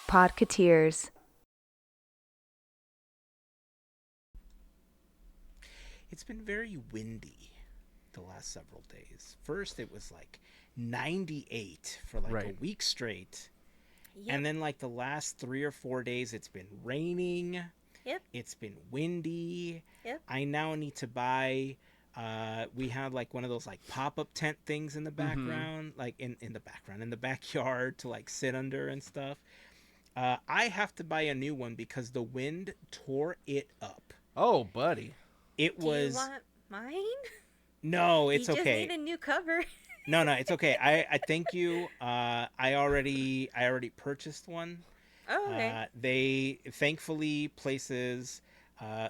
Podketeers. It's been very windy the last several days. First, it was like 98 for like a Right. week straight. Yep. And then, like, the last 3 or 4 days, it's been raining. Yep. It's been windy. Yep. I now need to buy. We had like one of those like pop-up tent things in the background, like in the background, in the backyard to like sit under and stuff. I have to buy a new one because the wind tore it up. Oh, buddy. It Do you was want mine? no, it's you just okay. need a new cover. No, no, it's okay. I thank you. I already purchased one. Oh, okay. They thankfully places.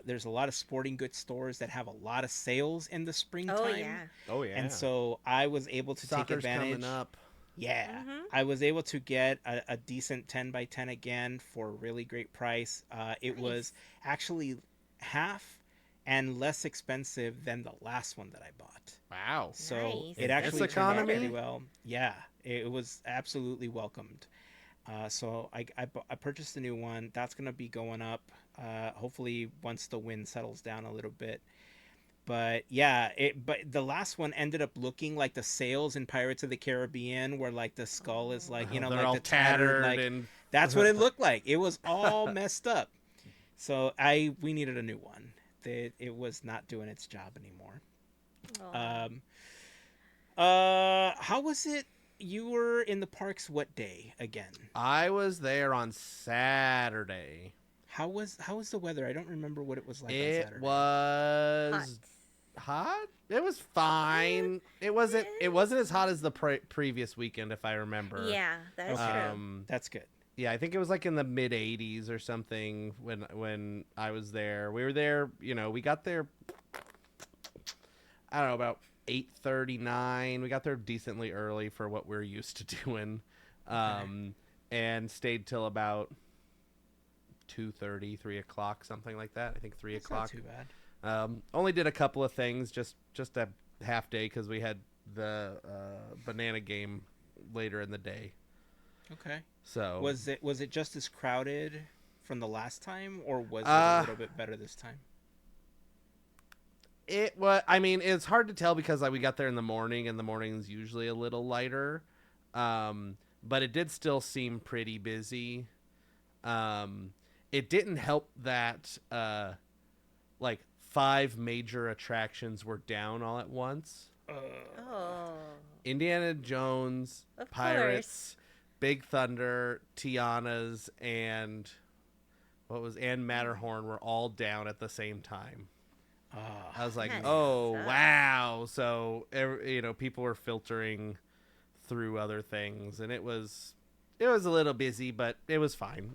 There's a lot of sporting goods stores that have a lot of sales in the springtime. Oh, yeah. Oh, yeah. And so I was able to take Soccer's advantage. coming up. Yeah, Mhm. I was able to get a decent 10 by 10 again for a really great price. It Nice. was actually half and less expensive than the last one that I bought. Wow. So Nice. it That's actually turned out economy? pretty well. Yeah, it was absolutely welcomed. So I purchased a new one. That's gonna be going up. Hopefully once the wind settles down a little bit. But yeah, but the last one ended up looking like the sails in Pirates of the Caribbean, where like the skull is like They're like all the tattered like and that's what it looked like. It was all messed up. So we needed a new one. It was not doing its job anymore. Aw. How was it? You were in the parks what day again? I was there on Saturday. How was the weather? I don't remember what it was like on It Saturday. was hot. It was fine. It wasn't as hot as the previous weekend, if I remember. Yeah, that's Okay. true. That's good. Yeah, I think it was like in the mid 80s or something when I was there. We were there, we got there I don't know, about 8:39. We got there decently early for what we're used to doing. And stayed till about 2:30, 3 o'clock, something like that. I think 3 That's o'clock. not too bad. Only did a couple of things, just a half day because we had the banana game later in the day. Okay. So Was it just as crowded from the last time, or was it a little bit better this time? it was. I mean, it's hard to tell because we got there in the morning, and the morning's usually a little lighter. But it did still seem pretty busy. It didn't help that like 5 major attractions were down all at once. Oh. Indiana Jones, Of Pirates, Big Thunder, Tiana's, and Matterhorn were all down at the same time. I was like, That oh, sucks. wow. So, people were filtering through other things, and it was a little busy, but it was fine.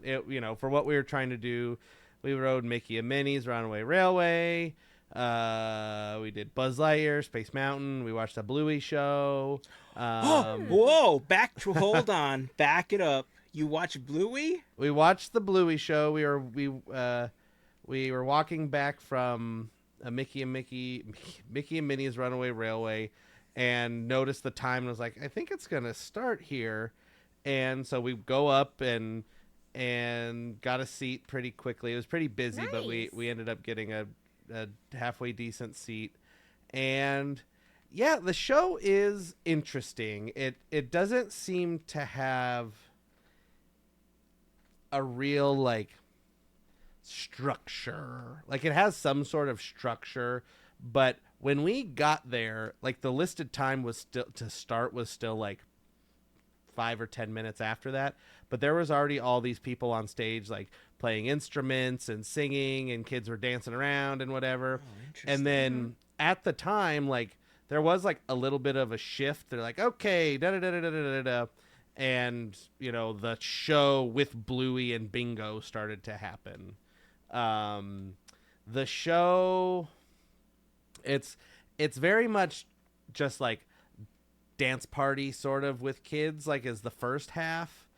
For what we were trying to do, we rode Mickey and Minnie's Runaway Railway. We did Buzz Lightyear, Space Mountain. We watched the Bluey show. Whoa! Hold on. Back it up. You watch Bluey? We watched the Bluey show. We were walking back from Mickey and Minnie's Runaway Railway, and noticed the time and was like, I think it's gonna start here. And so we go up and got a seat pretty quickly. It was pretty busy, but Nice. we ended up getting a halfway decent seat. And yeah, the show is interesting. It doesn't seem to have a real like structure. Like, it has some sort of structure, but when we got there, like, the listed time was still like 5 or 10 minutes after that, but there was already all these people on stage like playing instruments and singing, and kids were dancing around and whatever. And then at the time, like, there was like a little bit of a shift. They're like, okay, da da da da da da da, and the show with Bluey and Bingo started to happen. The show, it's very much just like dance party sort of with kids, like, is the first half.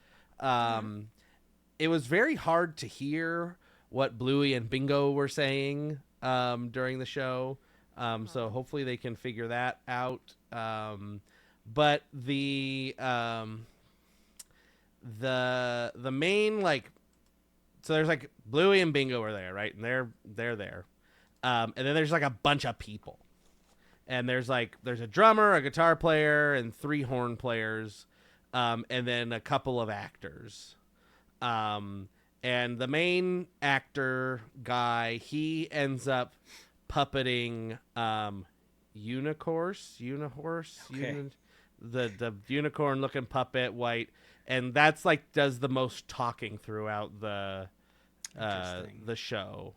It was very hard to hear what Bluey and Bingo were saying during the show. So hopefully they can figure that out. But the main like so there's like Bluey and Bingo are there, right? And they're there. And then there's like a bunch of people. And there's a drummer, a guitar player, and 3 horn players, and then a couple of actors. And the main actor guy, he ends up puppeting Unihorse, Okay. the unicorn looking puppet, white, and that's like does the most talking throughout Interesting. the show,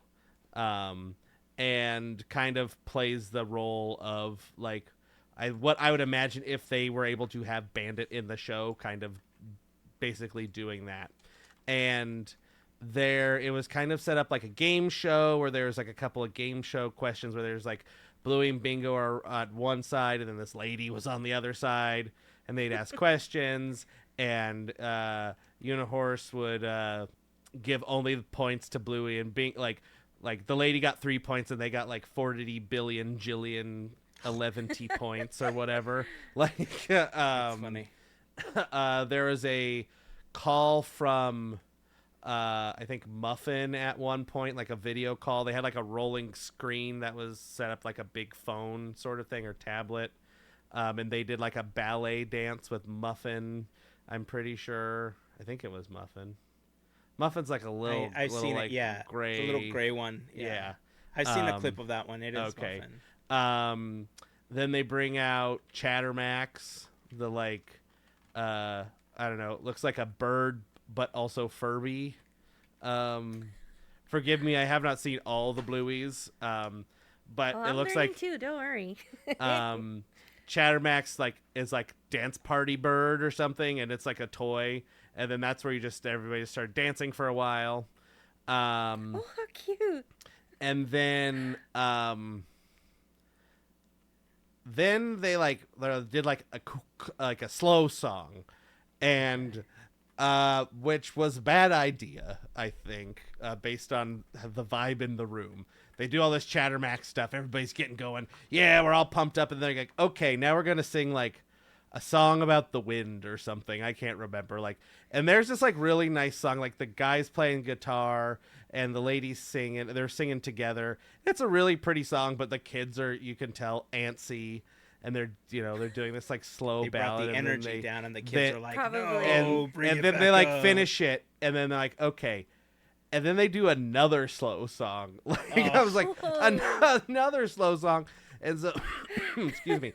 and kind of plays the role of like what I would imagine if they were able to have Bandit in the show, kind of basically doing that. And it was kind of set up like a game show where there's like a couple of game show questions where there's like Bluey and Bingo are on one side and then this lady was on the other side and they'd ask questions, and Unihorse would give only the points to Bluey and Bing, like the lady got 3 points and they got like 40 billion jillion 11 T points or whatever. Like That's funny. there was a call from I think Muffin at one point, like a video call. They had like a rolling screen that was set up like a big phone sort of thing or tablet. And they did like a ballet dance with Muffin. I'm pretty sure. I think it was Muffin. Muffin's like a I've little seen like it. Yeah, gray. the little gray one. Yeah. I've seen a clip of that one. It is Okay. Muffin. Then they bring out Chattermax, the like, I don't know, looks like a bird but also Furby. Forgive me, I have not seen all the Blueys, but Oh, it I'm looks learning like too. Don't worry. Chattermax is like dance party bird or something, and it's like a toy, and then that's where everybody just started dancing for a while. Oh, how cute! And then they did like a slow song, and which was a bad idea, I think, based on the vibe in the room. They do all this Chattermax stuff. Everybody's getting going. Yeah, we're all pumped up, and they're like, okay, now we're gonna sing like a song about the wind or something. I can't remember. Like, and there's this like really nice song. Like the guy's playing guitar and the ladies singing. They're singing together. It's a really pretty song, but the kids are, you can tell, antsy, and they're doing this like slow They brought ballad, the and then energy down, and the kids they- are like, Probably. "No, bring and it then back they like up." finish it, and then they're like, okay, and then they do another slow song. Like I was like, another slow song, and so excuse me,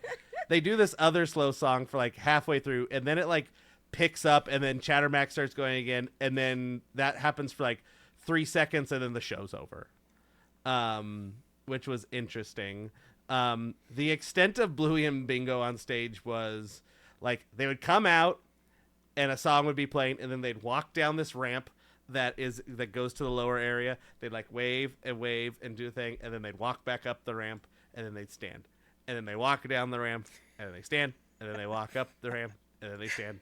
they do this other slow song for like halfway through, and then it like picks up, and then Chattermax starts going again, and then that happens for like 3 seconds, and then the show's over, which was interesting. The extent of Bluey and Bingo on stage was like they would come out and a song would be playing, and then they'd walk down this ramp that goes to the lower area. They'd like wave and do a thing, and then they'd walk back up the ramp, and then they'd stand, and then they walk down the ramp, and then they stand, and then they walk up the ramp, and then they stand,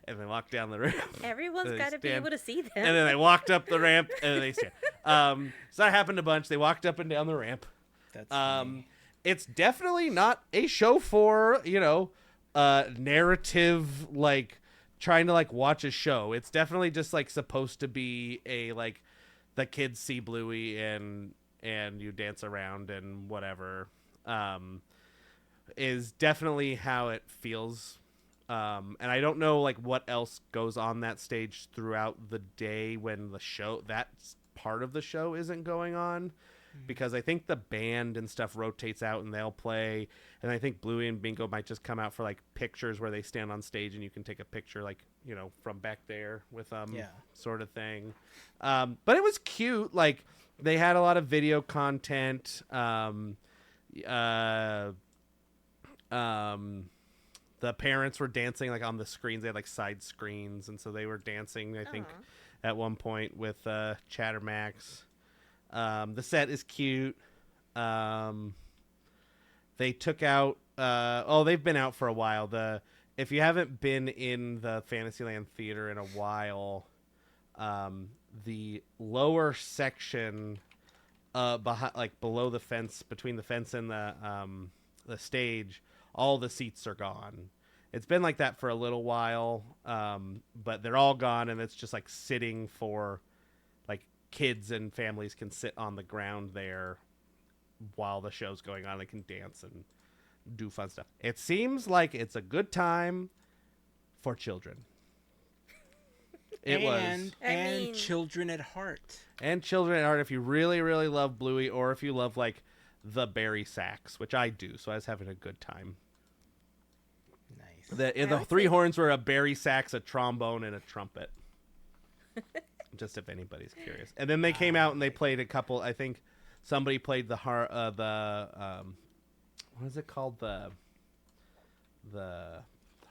and they walk down the ramp. Everyone's They got to be stand, able to see them. and then they walked up the ramp, and then they stand. So that happened a bunch. They walked up and down the ramp. That's funny. It's definitely not a show for narrative, like trying to like watch a show. It's definitely just like supposed to be a like the kids see Bluey and you dance around and whatever. Is definitely how it feels. And I don't know like what else goes on that stage throughout the day when that part of the show isn't going on, because I think the band and stuff rotates out and they'll play, and I think Bluey and Bingo might just come out for like pictures where they stand on stage and you can take a picture like from back there with sort of thing. But it was cute. Like they had a lot of video content. The parents were dancing like on the screens. They had like side screens, and so they were dancing, I think, at one point with Chattermax. The set is cute. They took out they've been out for a while. If you haven't been in the Fantasyland Theater in a while, the lower section behind, like below the fence, between the fence and the stage, all the seats are gone, It's been like that for a little while, but they're all gone, and it's just like sitting for, like, kids and families can sit on the ground there while the show's going on. They can dance and do fun stuff. It seems like it's a good time for children. It was. And children at heart. And children at heart, if you really, really love Bluey, or if you love, like, the berry sacks, which I do, so I was having a good time. Nice. The three horns were a berry sax, a trombone, and a trumpet. Just if anybody's curious. And then they came out and they played a couple. I think somebody played what is it called? The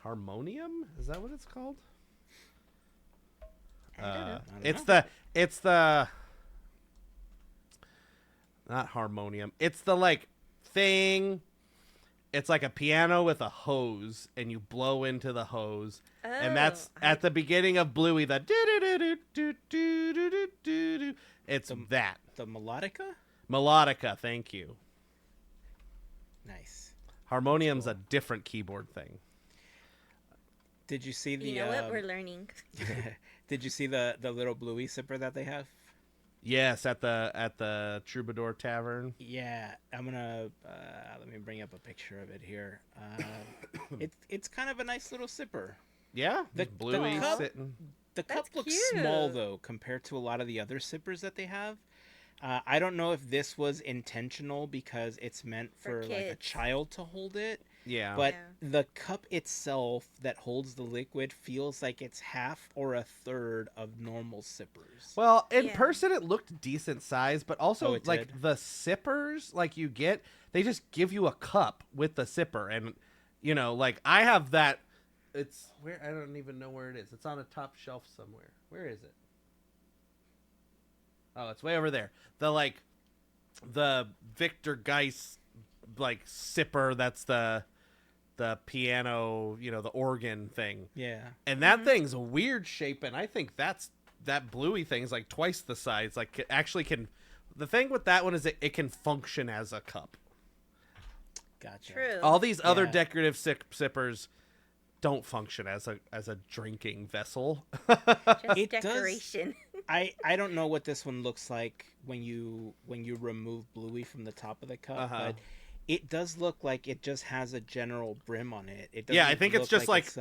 harmonium? Is that what it's called? I don't know. It's the not harmonium. It's the, like, thing. It's like a piano with a hose, and you blow into the hose, and that's at the beginning of Bluey. The it's that The melodica? melodica. Thank you. Nice. Harmonium's a different keyboard thing. Did you see the? You know what? We're learning. Did you see the little Bluey sipper that they have? Yes, at the Troubadour Tavern. Yeah, I'm gonna let me bring up a picture of it here. It's kind of a nice little sipper. Yeah, The Bluey cup- sitting. The cup That's looks cute. small though compared to a lot of the other sippers that they have. I don't know if this was intentional because it's meant For for like a kids. child to hold it, Yeah, but Yeah. the cup itself that holds the liquid feels like it's half or a third of normal sippers. well, in Yeah. person it looked decent size, but also Oh, it like did? the sippers, like you get, they just give you a cup with the sipper, and like I have that. It's where I don't even know where it is. It's on a top shelf somewhere. Where is it? Oh, it's way over there. The Victor Geiss, like, sipper. That's the piano, the organ thing. Yeah. And that thing's a weird shape, and I think that Bluey thing's like twice the size. Like, it actually can. The thing with that one is it can function as a cup. Gotcha. True. All these other Yeah. decorative sippers don't function as a drinking vessel. Just It does- decoration. I don't know what this one looks like when you remove Bluey from the top of the cup, Uh-huh. but it does look like it just has a general brim on it. It Yeah, I doesn't think it's look just like it's,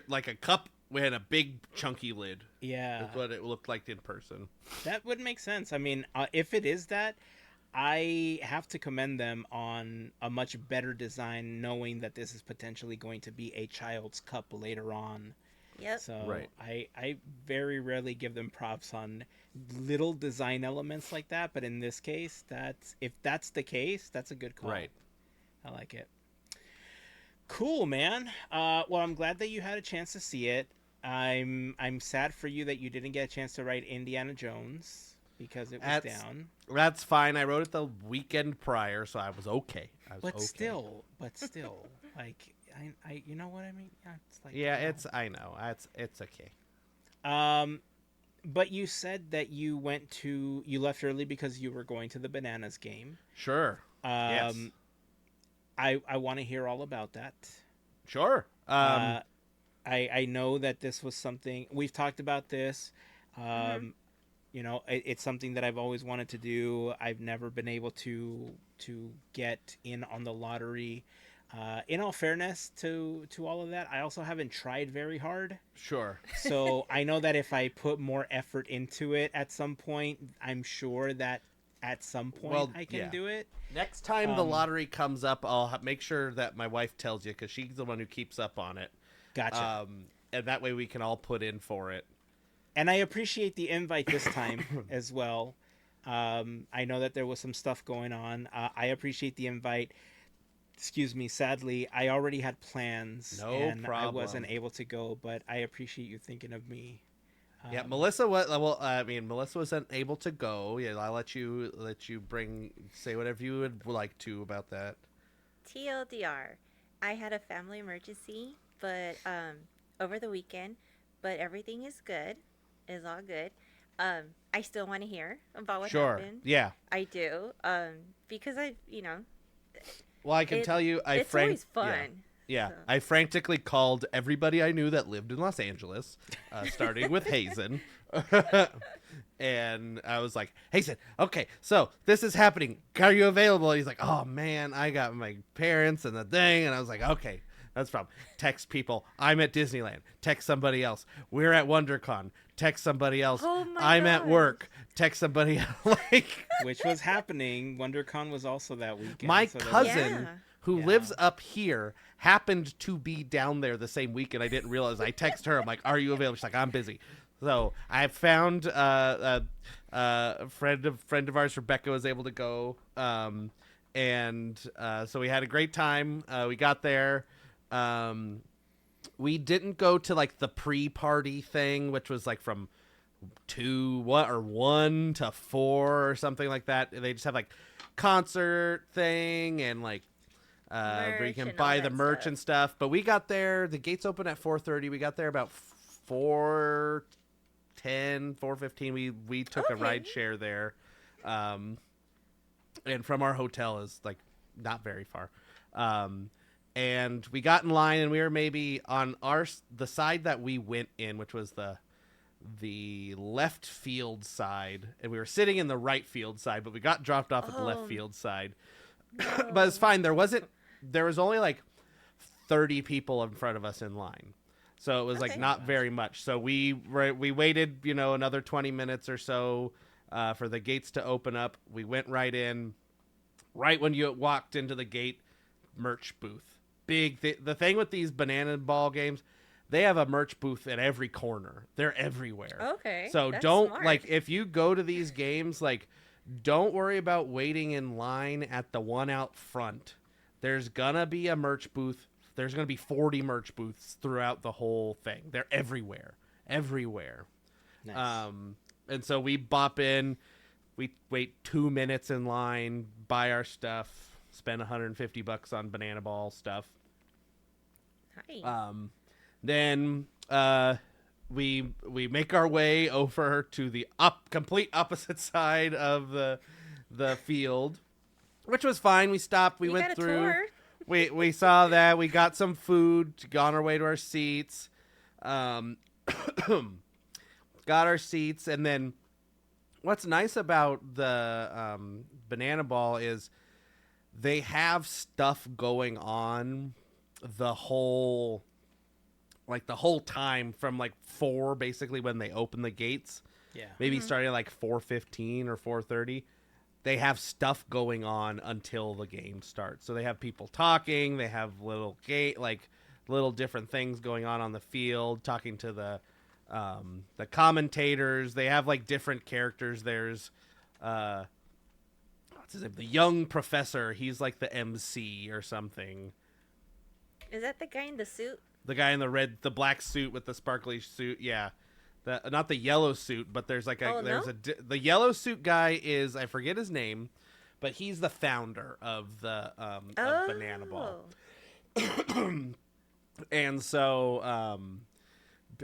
like a cup with a big chunky lid. yeah. That's what it looked like in person. That would make sense. I mean, if it is that, I have to commend them on a much better design, knowing that this is potentially going to be a child's cup later on. Yep. So Right. I very rarely give them props on little design elements like that, but in this case, if that's the case, that's a good call. Right. I like it. Cool, man. Well, I'm glad that you had a chance to see it. I'm sad for you that you didn't get a chance to ride Indiana Jones because it was That's- down. That's fine. I wrote it the weekend prior, so I was okay. But still, like I you know what I mean? Yeah, it's like Yeah, I know. It's okay. But you said that you left early because you were going to the Bananas game. Sure. Yes. I want to hear all about that. Sure. I know that this was something we've talked about this. It's something that I've always wanted to do. I've never been able to get in on the lottery. In all fairness to all of that, I also haven't tried very hard. Sure. So I know that if I put more effort into it at some point, I'm sure that at some point I can do it. Next time the lottery comes up, I'll make sure that my wife tells you, because she's the one who keeps up on it. Gotcha. And that way we can all put in for it. And I appreciate the invite this time as well. I know that there was some stuff going on. I appreciate the invite. Excuse me. Sadly, I already had plans No and problem. I wasn't able to go, but I appreciate you thinking of me. Yeah, Melissa was. Well, Melissa wasn't able to go. Yeah, I'll let you say whatever you would like to about that. TLDR, I had a family emergency, but over the weekend, but everything is good. Is all good. I still want to hear about what Sure. happened. Yeah. I do. Because I. Well, I can tell you, It's always fun. Yeah, So. I frantically called everybody I knew that lived in Los Angeles, starting with Hazen. And I was like, Hazen, okay, so this is happening. Are you available? And he's like, oh, man, I got my parents and the thing. And I was like, okay, that's the problem. Text people. I'm at Disneyland. Text somebody else. We're at WonderCon. Text somebody else. Oh my I'm at gosh. work. Text somebody else. Like, Which was happening. WonderCon was also that weekend. my so there was- cousin, Yeah. who Yeah. lives up here, happened to be down there the same week, and I didn't realize. I text her. I'm like, "Are you available?" She's like, "I'm busy." So I found a friend of ours, Rebecca, was able to go, and so we had a great time. We got there. We didn't go to like the pre-party thing, which was like from 1 to 4 or something like that. They just have like concert thing and like where you can Merch and all buy the that merch stuff. and stuff. But we got there. The gates open at 4:30. We got there about 4:10, 4:15. We took a Okay. ride share there, and from our hotel is like not very far. And we got in line, and we were maybe on the side that we went in, which was the left field side, and we were sitting in the right field side, but we got dropped off at the left Oh. field side. No. But it's fine. There was only like 30 people in front of us in line, so it was like Okay. not very much. So we waited, another 20 minutes or so for the gates to open up. We went right in. Right when you walked into the gate, merch booth. Big the thing with these banana ball games, they have a merch booth at every corner. They're everywhere. Okay. So that's don't smart. like if you go to these games, like don't worry about waiting in line at the one out front. There's gonna be a merch booth. There's gonna be 40 merch booths throughout the whole thing. They're everywhere. Everywhere. Nice. And so we bop in, we wait 2 minutes in line, buy our stuff, spend $150 on banana ball stuff. Hi. Then we make our way over to the complete opposite side of the field, which was fine. We stopped. We You went got a through. tour. We saw that. We got some food. Got on our way to our seats. Got our seats, and then what's nice about the banana ball is they have stuff going on the whole time from like 4 basically when they open the gates, Yeah. maybe starting at like 4:15 or 4:30. They have stuff going on until the game starts. So they have people talking, they have little different things going on the field, talking to the commentators. They have like different characters. There's what's his name? The young professor. He's like the MC or something. Is that the guy in the suit? The guy in the black suit with the sparkly suit. Yeah. Not the yellow suit, but there's like the yellow suit guy is, I forget his name, but he's the founder of the of Banana Ball. And so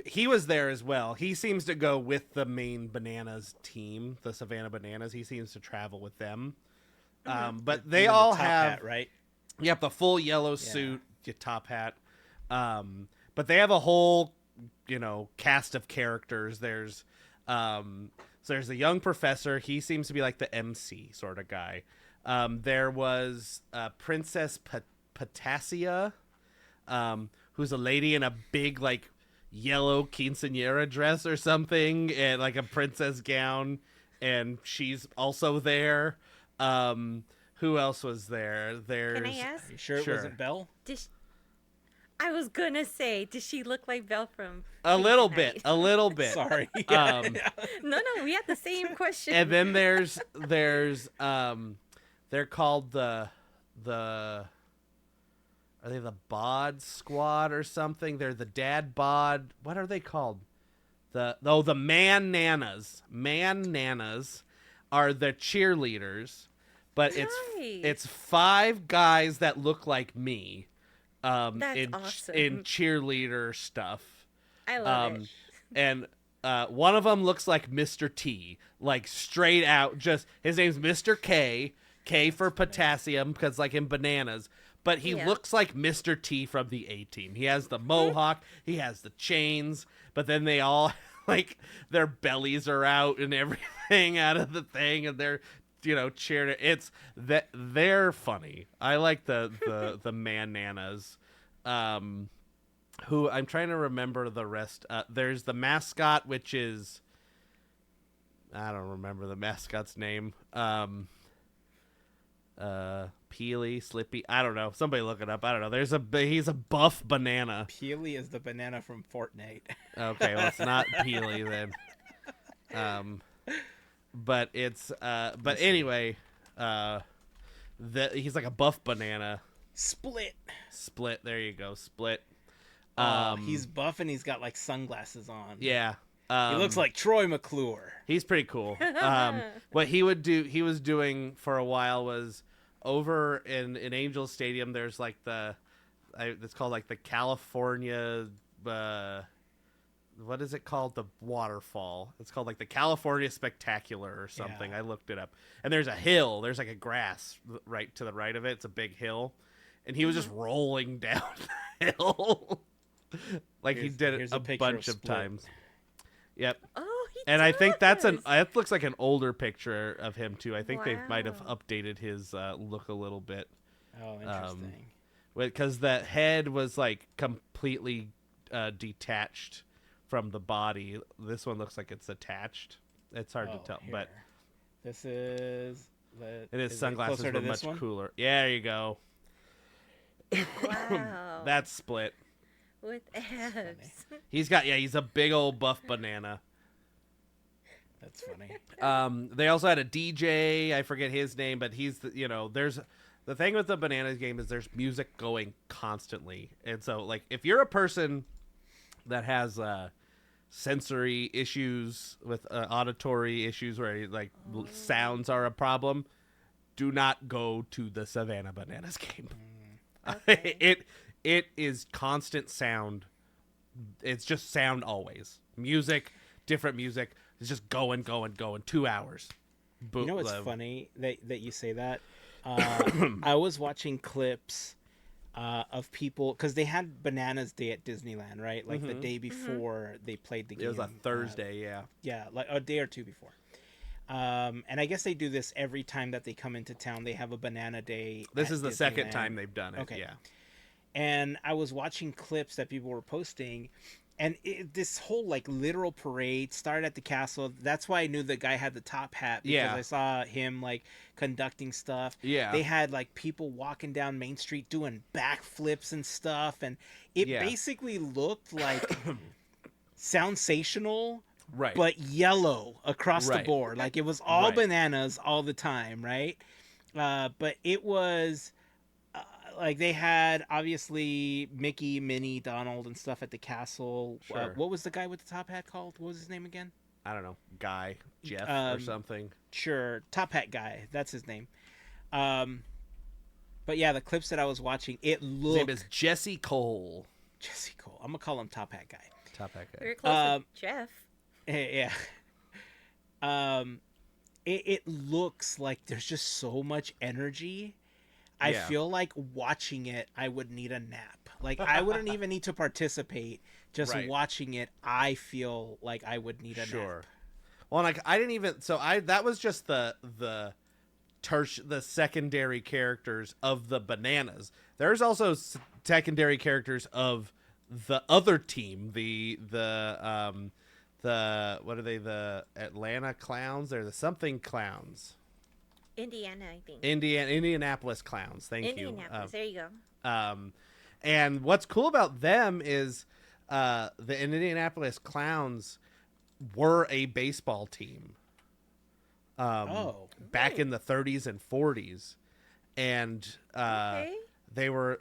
he was there as well. He seems to go with the main Bananas team, the Savannah Bananas. He seems to travel with them. But they Even all the top have hat, right? Yep, the full yellow suit, your top hat. But they have a whole, cast of characters. There's the young professor. He seems to be like the MC sort of guy. There was Princess Patasia, who's a lady in a big like yellow quinceañera dress or something, and like a princess gown, and she's also there. Who else was there? Can I ask? Are you sure it wasn't Belle? I was gonna say, does she look like Belle from A Pink little Tonight? bit, a little bit. Sorry. No, we had the same question. And then there's they're called the are they the Bod Squad or something? They're the Dad Bod. What are they called? The Man Nanas. Man Nanas are the cheerleaders, but it's 5 guys that look like me. That's in awesome. cheerleader stuff. I love it. And one of them looks like Mr. T, like straight out. Just his name's Mr. K for potassium, because like in bananas. but he Yeah. looks like Mr. T from the A-Team. He has the mohawk, he has the chains, but then they all like their bellies are out and everything out of the thing, and they're cheering. It's that they're funny. I like the man nanas. Who I'm trying to remember the rest. There's the mascot, which is I don't remember the mascot's name. Peely, Slippy. I don't know. Somebody look it up. I don't know. He's a buff banana. Peely is the banana from Fortnite. Okay, well it's not Peely then. But it's but anyway, he's like a buff banana. Split. There you go. Split. He's buff and he's got like sunglasses on. Yeah. He looks like Troy McClure. He's pretty cool. What he was doing for a while was over in Angel Stadium. There's like it's called like the California, what is it called? The waterfall. It's called like the California Spectacular or something. Yeah. I looked it up. And there's a hill. There's like a grass right to the right of it. It's a big hill. And he was just rolling down the hill. Like he did it a bunch of times. Yep. Oh, he And I think that does. looks like an older picture of him too. I think they might have Wow. updated his look a little bit. Oh, interesting. Because the head was like completely detached from the body. This one looks like it's attached. It's hard to tell, but this is. and his sunglasses closer were to this much one? cooler. Yeah, there you go. Wow. That's Split. With abs. He's a big old buff banana. That's funny. They also had a DJ. I forget his name, but he's there's the thing with the Bananas game is there's music going constantly, and so like if you're a person that has sensory issues with auditory issues where like sounds are a problem, do not go to the Savannah Bananas game. Okay. It is constant sound. It's just sound always. Music, different music. It's just going. 2 hours. You know what's funny that you say that? I was watching clips of people because they had Bananas Day at Disneyland, right? Like the day before they played the game. It was a Thursday, yeah. Yeah, like a day or two before. And I guess they do this every time that they come into town. They have a Banana Day. This is the second Disneyland. time they've done it. Okay. Yeah. And I was watching clips that people were posting, and this whole like literal parade started at the castle. That's why I knew the guy had the top hat, because Yeah. I saw him like conducting stuff. Yeah. They had like people walking down Main Street doing backflips and stuff, and it Yeah. basically looked like Soundsational, Right. but yellow across the Right. board. Like it was all Right. bananas all the time, right? But it was like they had obviously Mickey, Minnie, Donald, and stuff at the castle. Sure. What was the guy with the top hat called? What was his name again? I don't know, Guy, Jeff, or something. Sure, top hat guy. That's his name. But yeah, the clips that I was watching, it His looked name is Jesse Cole. Jesse Cole. I'm gonna call him top hat guy. Top hat guy. Very close with Jeff. Yeah. It looks like there's just so much energy. I Yeah. feel like watching it, I would need a nap. Like I wouldn't even need to participate. Just Right. watching it, I feel like I would need a Sure. nap. Well, like I didn't even. So that was just the secondary characters of the Bananas. There's also secondary characters of the other team. The what are they? The Atlanta Clowns? They're the something Clowns. Indiana, I think. Indianapolis Clowns. Thank you. Indianapolis. There you go. And what's cool about them is the Indianapolis Clowns were a baseball team. Back in the 30s and 40s, and Okay. they're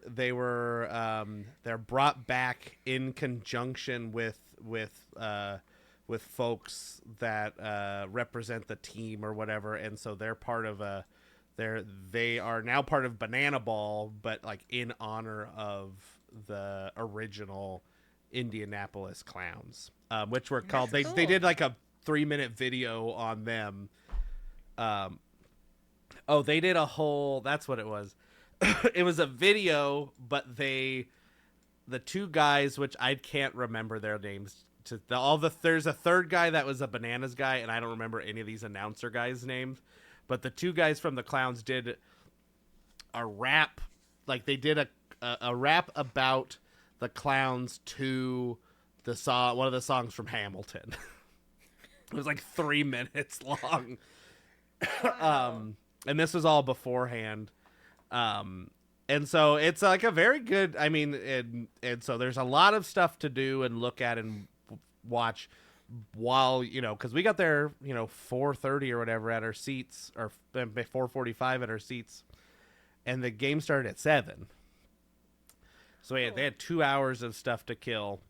brought back in conjunction with folks that represent the team or whatever, and so they're part of they are now part of Banana Ball, but like in honor of the original Indianapolis Clowns, which were called. That's They cool. did like a 3-minute video on them. They did a whole. That's what it was. it was a video, but the two guys, which I can't remember their names. There's a third guy that was a Bananas guy, and I don't remember any of these announcer guys' names. But the two guys from the Clowns did a rap, like they did a rap about the Clowns to the song, one of the songs from Hamilton. It was like 3 minutes long. Wow. And this was all beforehand. And so it's like a very good, I mean, and so there's a lot of stuff to do and look at and watch while, because we got there, 4:30 or whatever at our seats, or 4:45 at our seats, and the game started at 7. So they had 2 hours of stuff to kill.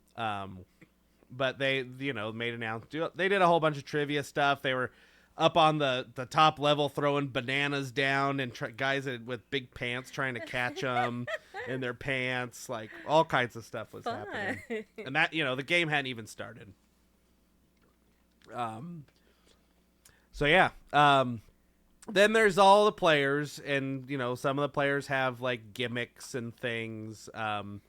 But they, made announcements. They did a whole bunch of trivia stuff. They were up on the top level throwing bananas down, and guys with big pants trying to catch them in their pants. Like, all kinds of stuff was happening. And that, the game hadn't even started. So yeah. Then there's all the players, and some of the players have like gimmicks and things. And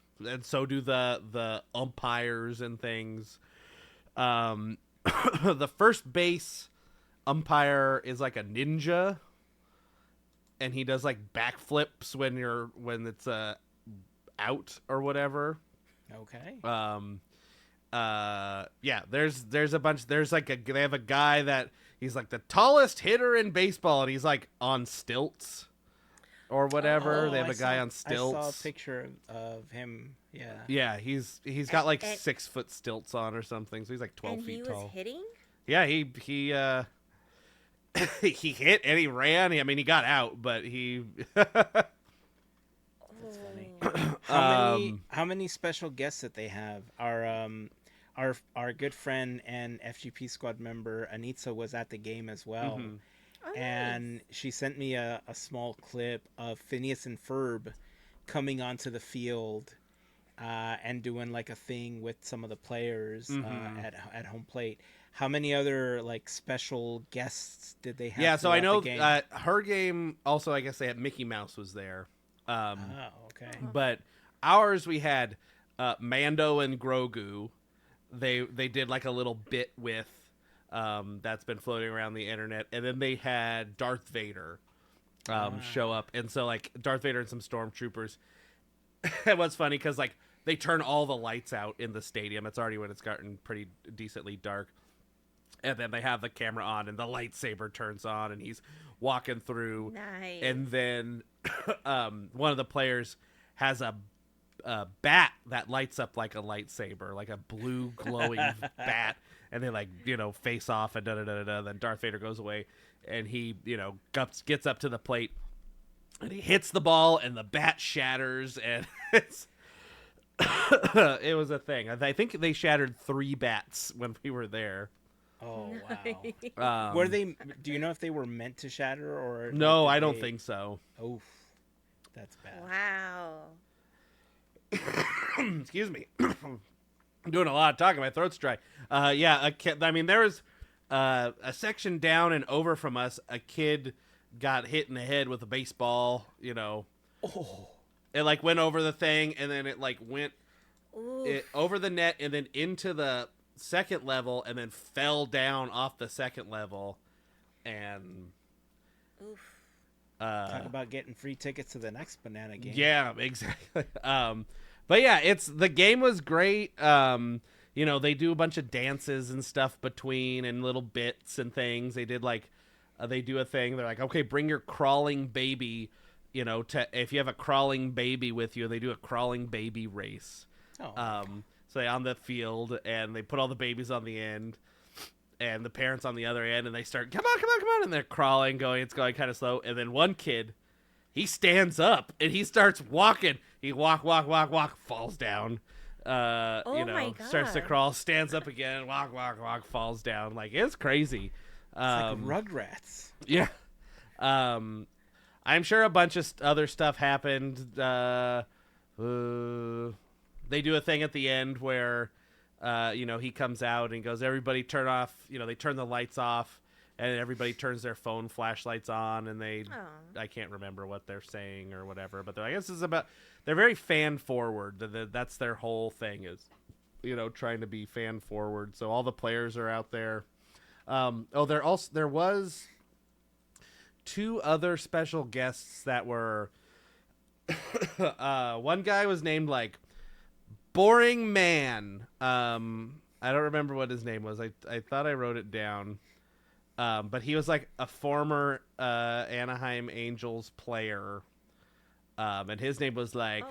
so do the umpires and things. The first base umpire is like a ninja, and he does like backflips when it's out or whatever. Okay. Yeah, there's a bunch. They have a guy that he's like the tallest hitter in baseball, and he's like on stilts or whatever. Oh, They have a guy on stilts. I saw a picture of him. Yeah. Yeah, he's got like 6 foot stilts on or something, so he's like 12 and feet he tall. was hitting? Yeah, he he hit and he ran. I mean, he got out, but he. That's funny. Um, How many special guests that they have? Our good friend and FGP Squad member Anitza was at the game as well. Mhm. Oh, And nice. she sent me a small clip of Phineas and Ferb coming onto the field and doing like a thing with some of the players Mhm. at home plate. How many other like special guests did they have? Yeah, so I throughout know the game? her game also. I guess they had Mickey Mouse was there, Oh, okay. but ours we had Mando and Grogu. They did like a little bit with that's been floating around the internet, and then they had Darth Vader show up, and so like Darth Vader and some stormtroopers. And what's funny because like they turn all the lights out in the stadium. It's already when it's gotten pretty decently dark. And then they have the camera on, and the lightsaber turns on, and he's walking through. Nice. And then one of the players has a bat that lights up like a lightsaber, like a blue glowing bat. And they like, face off and da-da-da-da-da. Then Darth Vader goes away, and he, gets up to the plate, and he hits the ball, and the bat shatters, and it's... it was a thing. I think they shattered 3 bats when we were there. Oh Nice. wow. Were they? Do you know if they were meant to shatter or? No, like, I did don't they- think so. Oof, that's bad. Wow. Excuse me. I'm doing a lot of talking. My throat's dry. Yeah, I mean, there was a section down and over from us. A kid got hit in the head with a baseball. Oh, It like went over the thing, and then it like went Oof. over the net, and then into the second level, and then fell down off the second level, and Oof. talk about getting free tickets to the next banana game. yeah, exactly. But yeah, the game was great. They do a bunch of dances and stuff between and little bits and things. They did like they do a thing. They're like, okay, bring your crawling baby. If you have a crawling baby with you, they do a crawling baby race. Oh, So on the field, and they put all the babies on the end, and the parents on the other end, and they start, come on, and they're crawling, it's going kind of slow, and then one kid, he stands up, and he starts walking. He walk, falls down. My Starts to God. crawl, stands up again, walk, falls down. Like, it's crazy. it's like Rugrats. Yeah. I'm sure a bunch of other stuff happened. They do a thing at the end where, he comes out and goes, everybody turn off, they turn the lights off, and everybody turns their phone flashlights on, and Oh. I can't remember what they're saying or whatever, but I guess this is about, they're very fan forward. That's their whole thing is, trying to be fan forward. So all the players are out there. There was 2 other special guests that were, one guy was named like Boring Man. I don't remember what his name was. I thought I wrote it down. But he was like a former Anaheim Angels player. And his name was like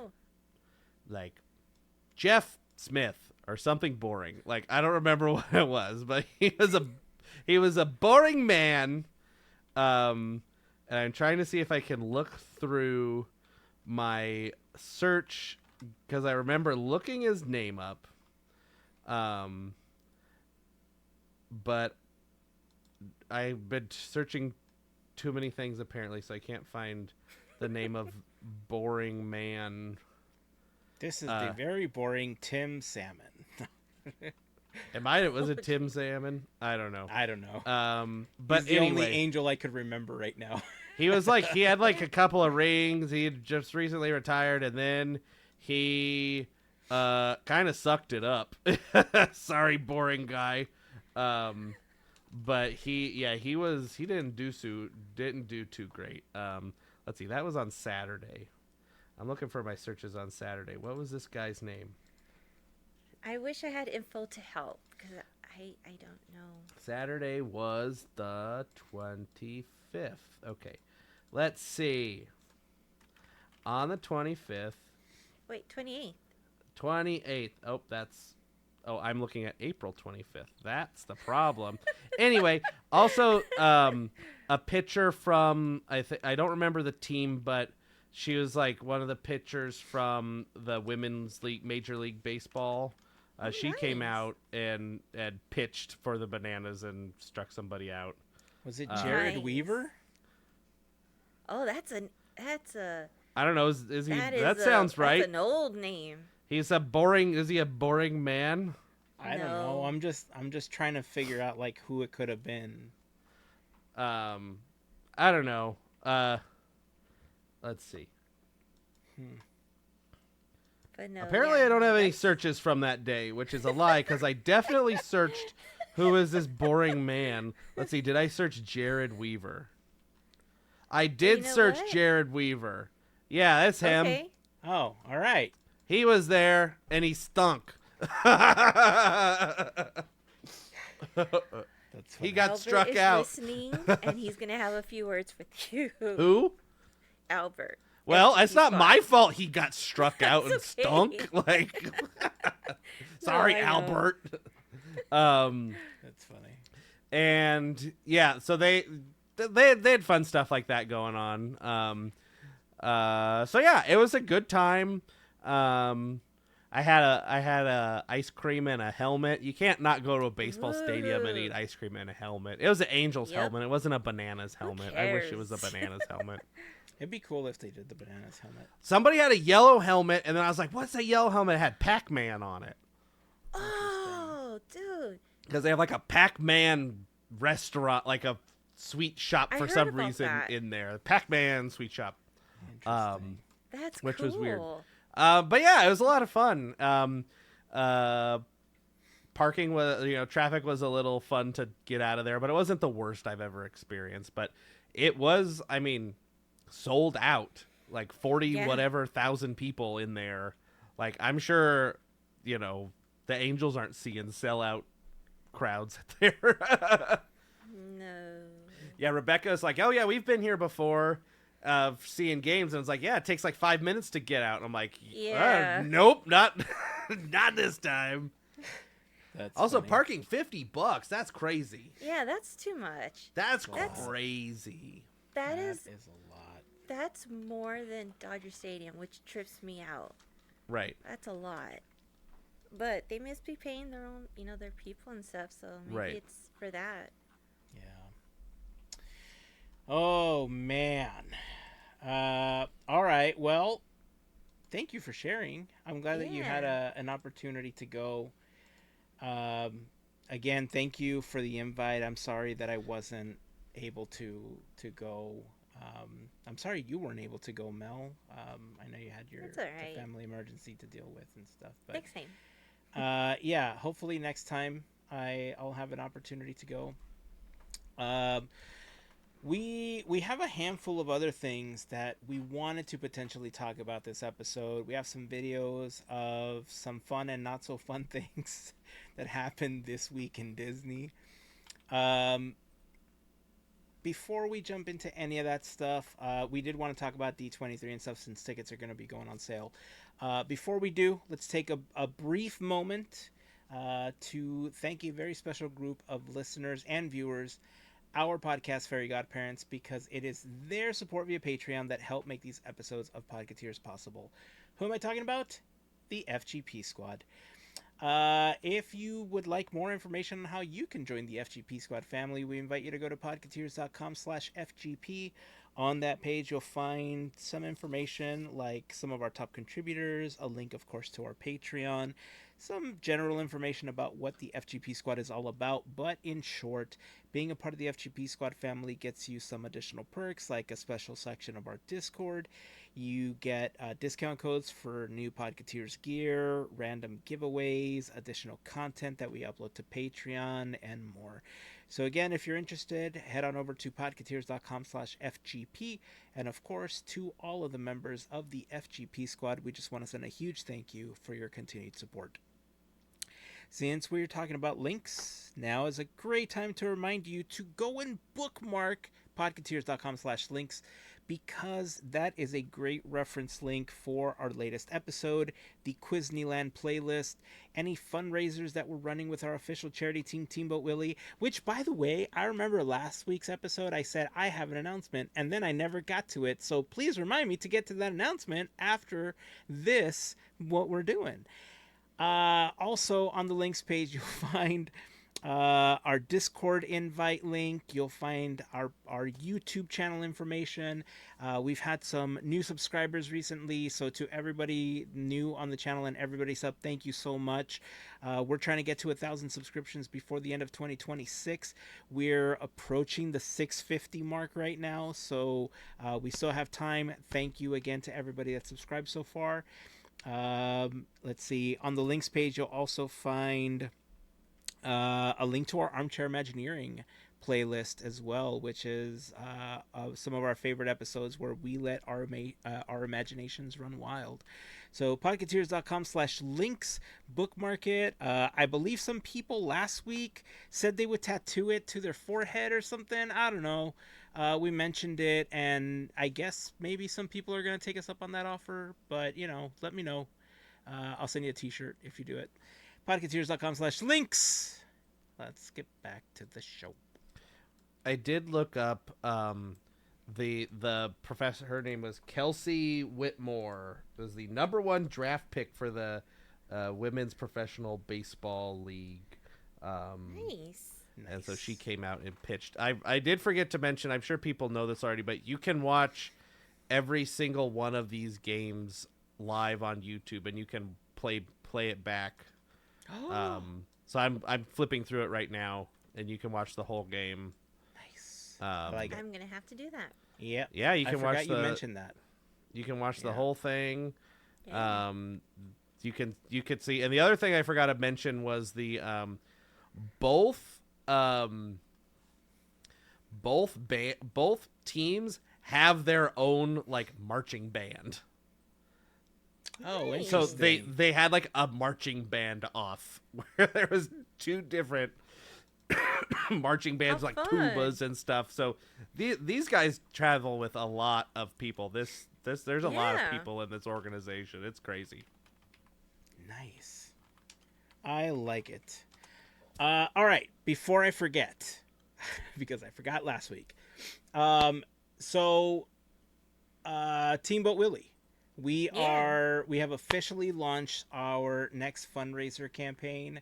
Jeff Smith or something boring. Like, I don't remember what it was, but he was a boring man. And I'm trying to see if I can look through my search, because I remember looking his name up. But I've been searching too many things apparently, so I can't find the name of boring man. This is the very boring Tim Salmon. Was it Tim Salmon? I don't know. But He's the anyway, only angel I could remember right now. he had like a couple of rings. He had just recently retired, and then he kind of sucked it up. Sorry, boring guy. But he didn't do too great. Let's see, that was on Saturday. I'm looking for my searches on Saturday. What was this guy's name? I wish I had info to help because I don't know. Saturday was the 25th. Okay, let's see. On the 25th. Wait, 28th. 28th. I'm looking at April 25th. That's the problem. Anyway, also a pitcher from I don't remember the team, but she was like one of the pitchers from the Women's League, Major League Baseball. She came out and pitched for the Bananas and struck somebody out. Was it Jared Nice. Weaver? Oh, that's a. I don't know. Is he? That sounds That's right. an old name. He's a boring. Is he a boring man? I don't know. I'm just trying to figure out like who it could have been. I don't know. Let's see. But no. Apparently, yeah, I don't have any that's- searches from that day, which is a lie because I definitely searched who is this boring man. Let's see. Did I search Jared Weaver? I did search what? Jared Weaver. Yeah, that's him. Okay. Oh, all right. He was there and he stunk. That's funny. He got Albert struck is out. listening, and he's gonna have a few words with you. Who? Albert. Well, FGP it's not Squad. my fault he got struck out and It's okay. stunk. Like, sorry, I know. Albert. That's funny. And yeah, so they had fun stuff like that going on. So yeah, it was a good time. I had a ice cream and a helmet. You can't not go to a baseball stadium and eat ice cream and a helmet. It was an Angels Yep. helmet. It wasn't a Bananas helmet. I wish it was a cares? Bananas helmet. It'd be cool if they did the Bananas helmet. Somebody had a yellow helmet, and then I was like, "What's that yellow helmet?" It had Pac-Man on it Oh, dude. because they have like a Pac-Man restaurant, like a sweet shop I for heard some about reason that. in there. Pac-Man sweet shop. Interesting. That's Which cool. was weird. But yeah, it was a lot of fun. Parking was, traffic was a little fun to get out of there, but it wasn't the worst I've ever experienced. But it was, sold out, like 40 whatever thousand people in there. Like, I'm sure, the Angels aren't seeing sellout crowds there. No. Yeah, Rebecca's like, oh yeah, we've been here before. Seeing games, and it's like, yeah, it takes like 5 minutes to get out. And I'm like, Yeah. nope, not not this time. That's Also, funny. parking $50. That's crazy. Yeah, that's too much. That's That's- crazy. That is a lot. that's more than Dodger Stadium, which trips me out. Right. That's a lot. But they must be paying their own, their people and stuff, so maybe Right. it's for that. Yeah. Oh man. All right. Well, thank you for sharing. I'm glad that you had Yeah. an opportunity to go. again, thank you for the invite. I'm sorry that I wasn't able to go. I'm sorry you weren't able to go, Mel. I know you had your That's all the right. family emergency to deal with and stuff, but Next time. yeah, hopefully next time I'll have an opportunity to go. Um, we have a handful of other things that we wanted to potentially talk about this episode. We have some videos of some fun and not so fun things that happened this week in Disney. Um, Before we jump into any of that stuff, we did want to talk about D23 and stuff since tickets are going to be going on sale. Before we do, let's take a brief moment to thank a very special group of listeners and viewers, our podcast, Fairy Godparents, because it is their support via Patreon that help make these episodes of Podketeers possible. Who am I talking about? The FGP Squad. If you would like more information on how you can join the FGP Squad family, we invite you to go to podketeers.com/FGP. On that page, you'll find some information like some of our top contributors, a link, of course, to our Patreon, some general information about what the FGP Squad is all about. But in short, being a part of the FGP Squad family gets you some additional perks like a special section of our Discord. You get discount codes for new Podketeers gear, random giveaways, additional content that we upload to Patreon, and more. So again, if you're interested, head on over to podketeers.com/FGP. And of course, to all of the members of the FGP Squad, we just want to send a huge thank you for your continued support. Since we're talking about links, now is a great time to remind you to go and bookmark podketeers.com/links, because that is a great reference link for our latest episode, the Quizneyland playlist, any fundraisers that we're running with our official charity team, Teamboat Willie, which, by the way, I remember last week's episode I said I have an announcement, and then I never got to it, so please remind me to get to that announcement after this, what we're doing. Also, on the links page, you'll find our Discord invite link. You'll find our YouTube channel information. We've had some new subscribers recently, so to everybody new on the channel and everybody sub, thank you so much. We're trying to get to 1,000 subscriptions before the end of 2026. We're approaching the 650 mark right now, so we still have time. Thank you again to everybody that subscribed so far. Let's see. On the links page, you'll also find a link to our Armchair Imagineering playlist as well, which is some of our favorite episodes where we let our imaginations run wild. So podketeers.com/links, bookmark it. I believe some people last week said they would tattoo it to their forehead or something. I don't know. We mentioned it, and I guess maybe some people are going to take us up on that offer, but, let me know. I'll send you a t-shirt if you do it. Podketeers.com/links. Let's get back to the show. I did look up the professor. Her name was Kelsey Whitmore. It was the #1 draft pick for the Women's Professional Baseball League. Nice. And so she came out and pitched. I did forget to mention, I'm sure people know this already, but you can watch every single one of these games live on YouTube, and you can play it back. So I'm flipping through it right now, and you can watch the whole game. Nice. I like it. I'm gonna have to do that. Yep. Yeah, you can I forgot watch you mentioned that. You can watch the Yeah. whole thing. Yeah. You could see, and the other thing I forgot to mention was the both teams have their own like marching band. Oh, Nice. So interesting. they had like a marching band off where there was two different marching bands, How like fun. tubas and stuff. So these guys travel with a lot of people. There's a lot of Yeah. people in this organization. It's crazy. Nice. I like it. All right, before I forget, because I forgot last week. So Teamboat Willie, we have officially launched our next fundraiser campaign.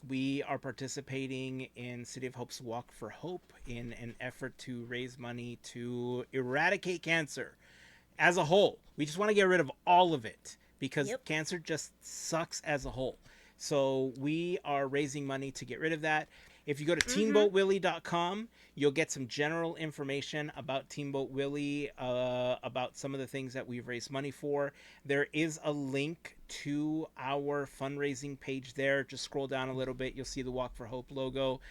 We are participating in City of Hope's Walk for Hope in an effort to raise money to eradicate cancer as a whole. We just want to get rid of all of it because Yep. cancer just sucks as a whole. So we are raising money to get rid of that. If you go to Mm-hmm. teamboatwillie.com, you'll get some general information about Teamboat Willie, about some of the things that we've raised money for. There is a link to our fundraising page there. Just scroll down a little bit. You'll see the Walk for Hope logo.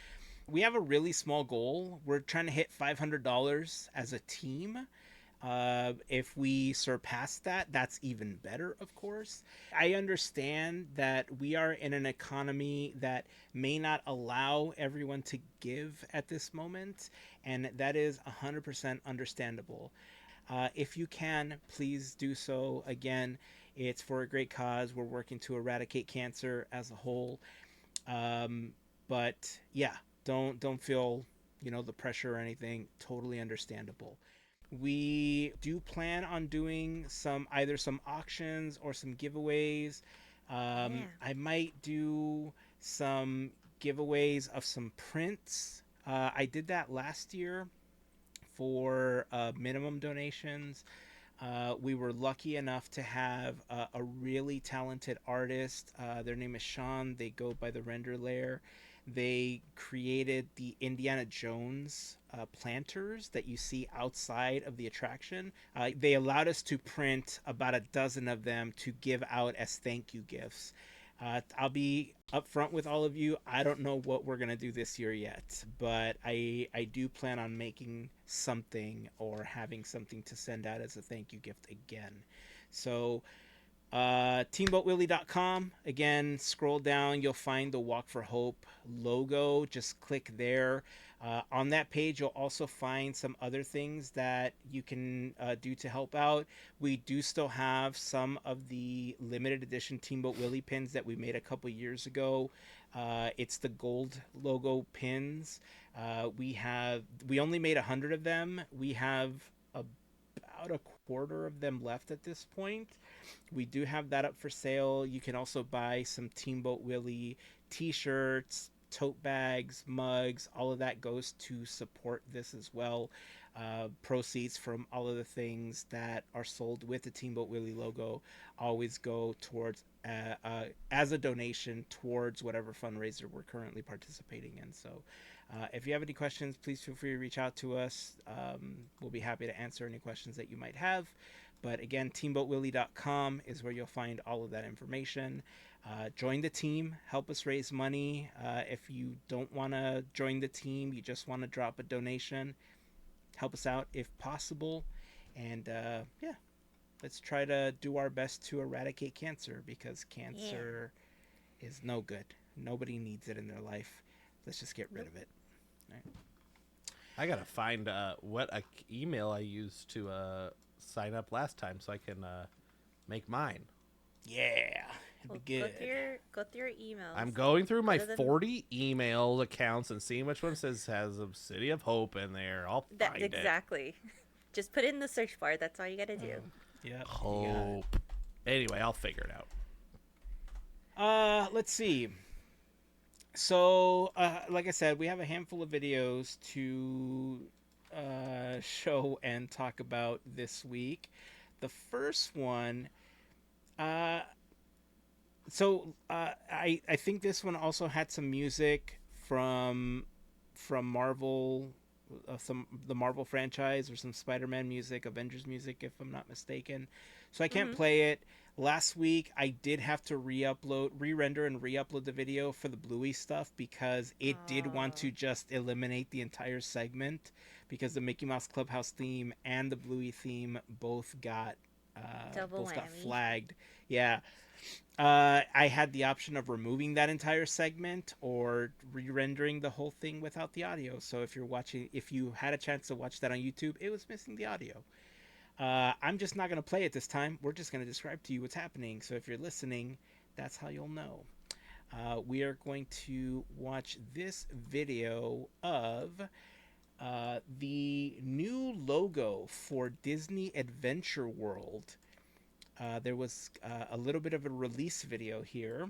We have a really small goal. We're trying to hit $500 as a team. If we surpass that, that's even better, of course. I understand that we are in an economy that may not allow everyone to give at this moment, and that is 100% understandable. If you can, please do so. Again, it's for a great cause. We're working to eradicate cancer as a whole. Um, but yeah, don't feel the pressure or anything. Totally understandable. We do plan on doing some auctions or some giveaways. Yeah. I might do some giveaways of some prints. I did that last year for minimum donations. We were lucky enough to have a really talented artist. Their name is Sean. They go by the Render Layer. They created the Indiana Jones planters that you see outside of the attraction. They allowed us to print about a dozen of them to give out as thank you gifts. I'll be upfront with all of you. I don't know what we're gonna do this year yet, but I do plan on making something or having something to send out as a thank you gift again. So teamboatwillie.com. Again, scroll down, you'll find the Walk for Hope logo. Just click there. On that page, you'll also find some other things that you can do to help out. We do still have some of the limited edition Teamboat Willie pins that we made a couple years ago. It's the gold logo pins. We only made 100 of them. We have about a quarter of them left at this point. We do have that up for sale. You can also buy some Teamboat Willie t-shirts, tote bags, mugs. All of that goes to support this as well. Proceeds from all of the things that are sold with the Teamboat Willie logo always go towards as a donation towards whatever fundraiser we're currently participating in. So if you have any questions, please feel free to reach out to us. We'll be happy to answer any questions that you might have. But again, teamboatwillie.com is where you'll find all of that information. Join the team, help us raise money. If you don't want to join the team, you just want to drop a donation, help us out if possible. And yeah, let's try to do our best to eradicate cancer, because Yeah. cancer is no good. Nobody needs it in their life. Let's just get rid of it. All right. I gotta find what email I used to sign up last time so I can make mine. Yeah, it'd Well, be good. go through your emails. I'm going through my Go to the- 40 email accounts and seeing which one has a City of Hope in there. I'll find it. Exactly. Just put it in the search bar. That's all you gotta do. Yep. Hope. Anyway, I'll figure it out. Let's see. So, like I said, we have a handful of videos to show and talk about this week. The first one, uh, I think this one also had some music from Marvel, some the Marvel franchise, or some Spider-Man music, Avengers music, if I'm not mistaken. So I can't Mm-hmm. play it. Last week I did have to re-render and re-upload the video for the Bluey stuff, because it did want to Oh, just eliminate the entire segment, because the Mickey Mouse Clubhouse theme and the Bluey theme double both got whammy. flagged. Yeah. I had the option of removing that entire segment or re-rendering the whole thing without the audio. So if you had a chance to watch that on YouTube, it was missing the audio. I'm just not going to play it this time. We're just going to describe to you what's happening. So if you're listening, that's how you'll know. We are going to watch this video of the new logo for Disney Adventure World. There was a little bit of a release video here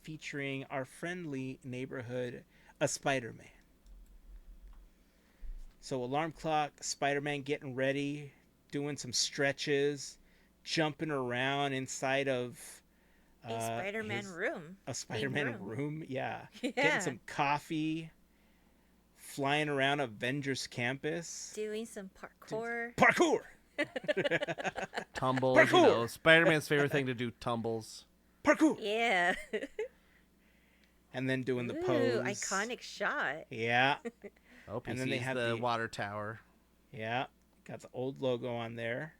featuring our friendly neighborhood, a Spider-Man. So alarm clock, Spider-Man getting ready, doing some stretches, jumping around inside of A Spider-Man room. A Spider-Man room. Yeah. Getting Yeah. some coffee, flying around Avengers campus. Doing some parkour. Parkour! Tumbles, Parkour! Spider-Man's favorite thing to do, tumbles. Parkour! Yeah. And then doing the Ooh, pose. iconic shot. Yeah. Oh, he And then sees they have the the- water tower. Yeah. Got the old logo on there.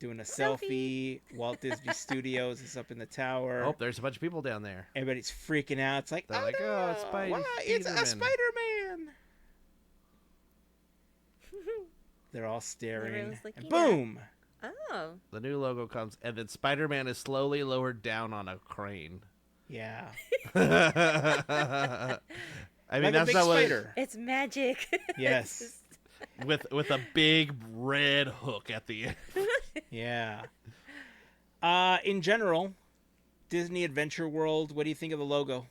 Doing a Selfie. selfie. Walt Disney Studios is up in the tower. Oh, there's a bunch of people down there. Everybody's freaking out. It's like, They're oh, like, no, "Oh, it's wow, it's a Spider-Man." Spider-Man. They're all staring. Everyone's looking And boom! Oh. The new logo comes, and then Spider-Man is slowly lowered down on a crane. Yeah. I mean, Like a that's big not what spider. It's magic. Yes. with a big red hook at the end. Yeah. In general, Disney Adventure World, what do you think of the logo?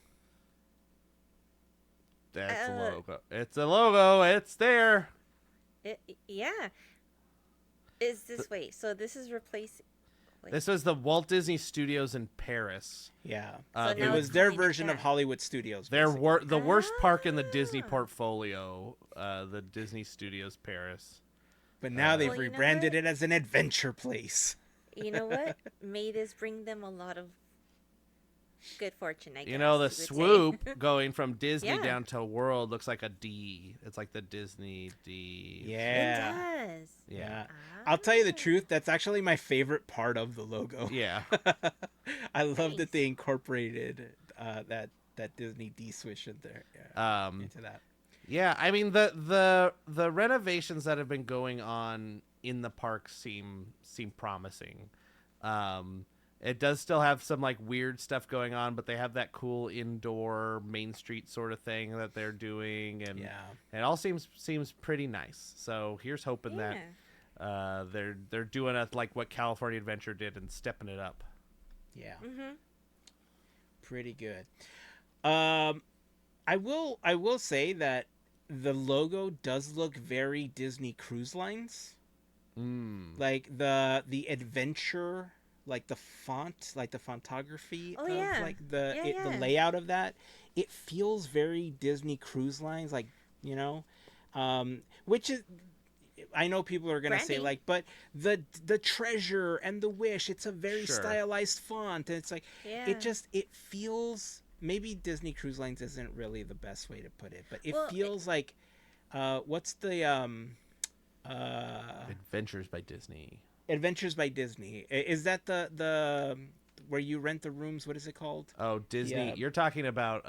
That's a logo. It's a logo. It's there. Yeah. Is this wait? So this is replacing. This was the Walt Disney Studios in Paris. Yeah. So It now was it's their kind of version of that. Hollywood Studios. They're basically. the worst park in the Disney Ah. portfolio, the Disney Studios Paris. But now they've Well, you know rebranded what? it as an adventure place. You know what? May this bring them a lot of good fortune, I guess. You know, the you would say. swoop going from Disney Yeah. down to World looks like a D. It's like the Disney D. Yeah. It does. Yeah. I'll tell you the Ah. truth, that's actually my favorite part of the logo. Yeah. I love Nice. that they incorporated that Disney D swish in there. Yeah, into that. Yeah, I mean the renovations that have been going on in the park seem promising. It does still have some like weird stuff going on, but they have that cool indoor Main Street sort of thing that they're doing, and Yeah. it all seems pretty nice. So here's hoping Yeah. that they're doing it like what California Adventure did and stepping it up. Yeah. Mm-hmm. Pretty good. I will say that the logo does look very Disney Cruise Lines. Like the adventure, like the font, like the fontography Oh, of yeah. like the Yeah, the yeah. layout of that, it feels very Disney Cruise Lines, like, you know, which is, I know people are gonna say Branding. like, but the treasure and the wish, it's a very Sure. stylized font, and it's like, Yeah. it feels, maybe Disney Cruise Lines isn't really the best way to put it, but it Well, feels like, what's the Adventures by Disney. Adventures by Disney? Is that the where you rent the rooms? What is it called? Oh, Disney. Yeah. You're talking about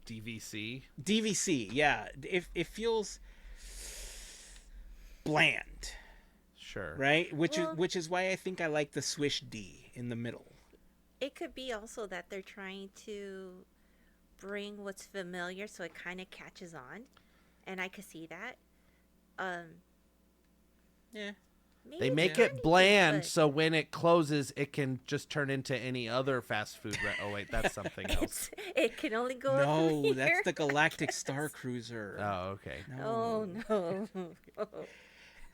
DVC. DVC. Yeah, it feels bland, Sure. right? Which Well- is why I think I like the Swish D in the middle. It could be also that they're trying to bring what's familiar so it kind of catches on. And I could see that. Yeah. Maybe They it's make branding, it bland, but so when it closes, it can just turn into any other fast food. Oh wait, that's something else. it can only go up from No, that's here. the Galactic Star Cruiser. Oh, okay. Oh no.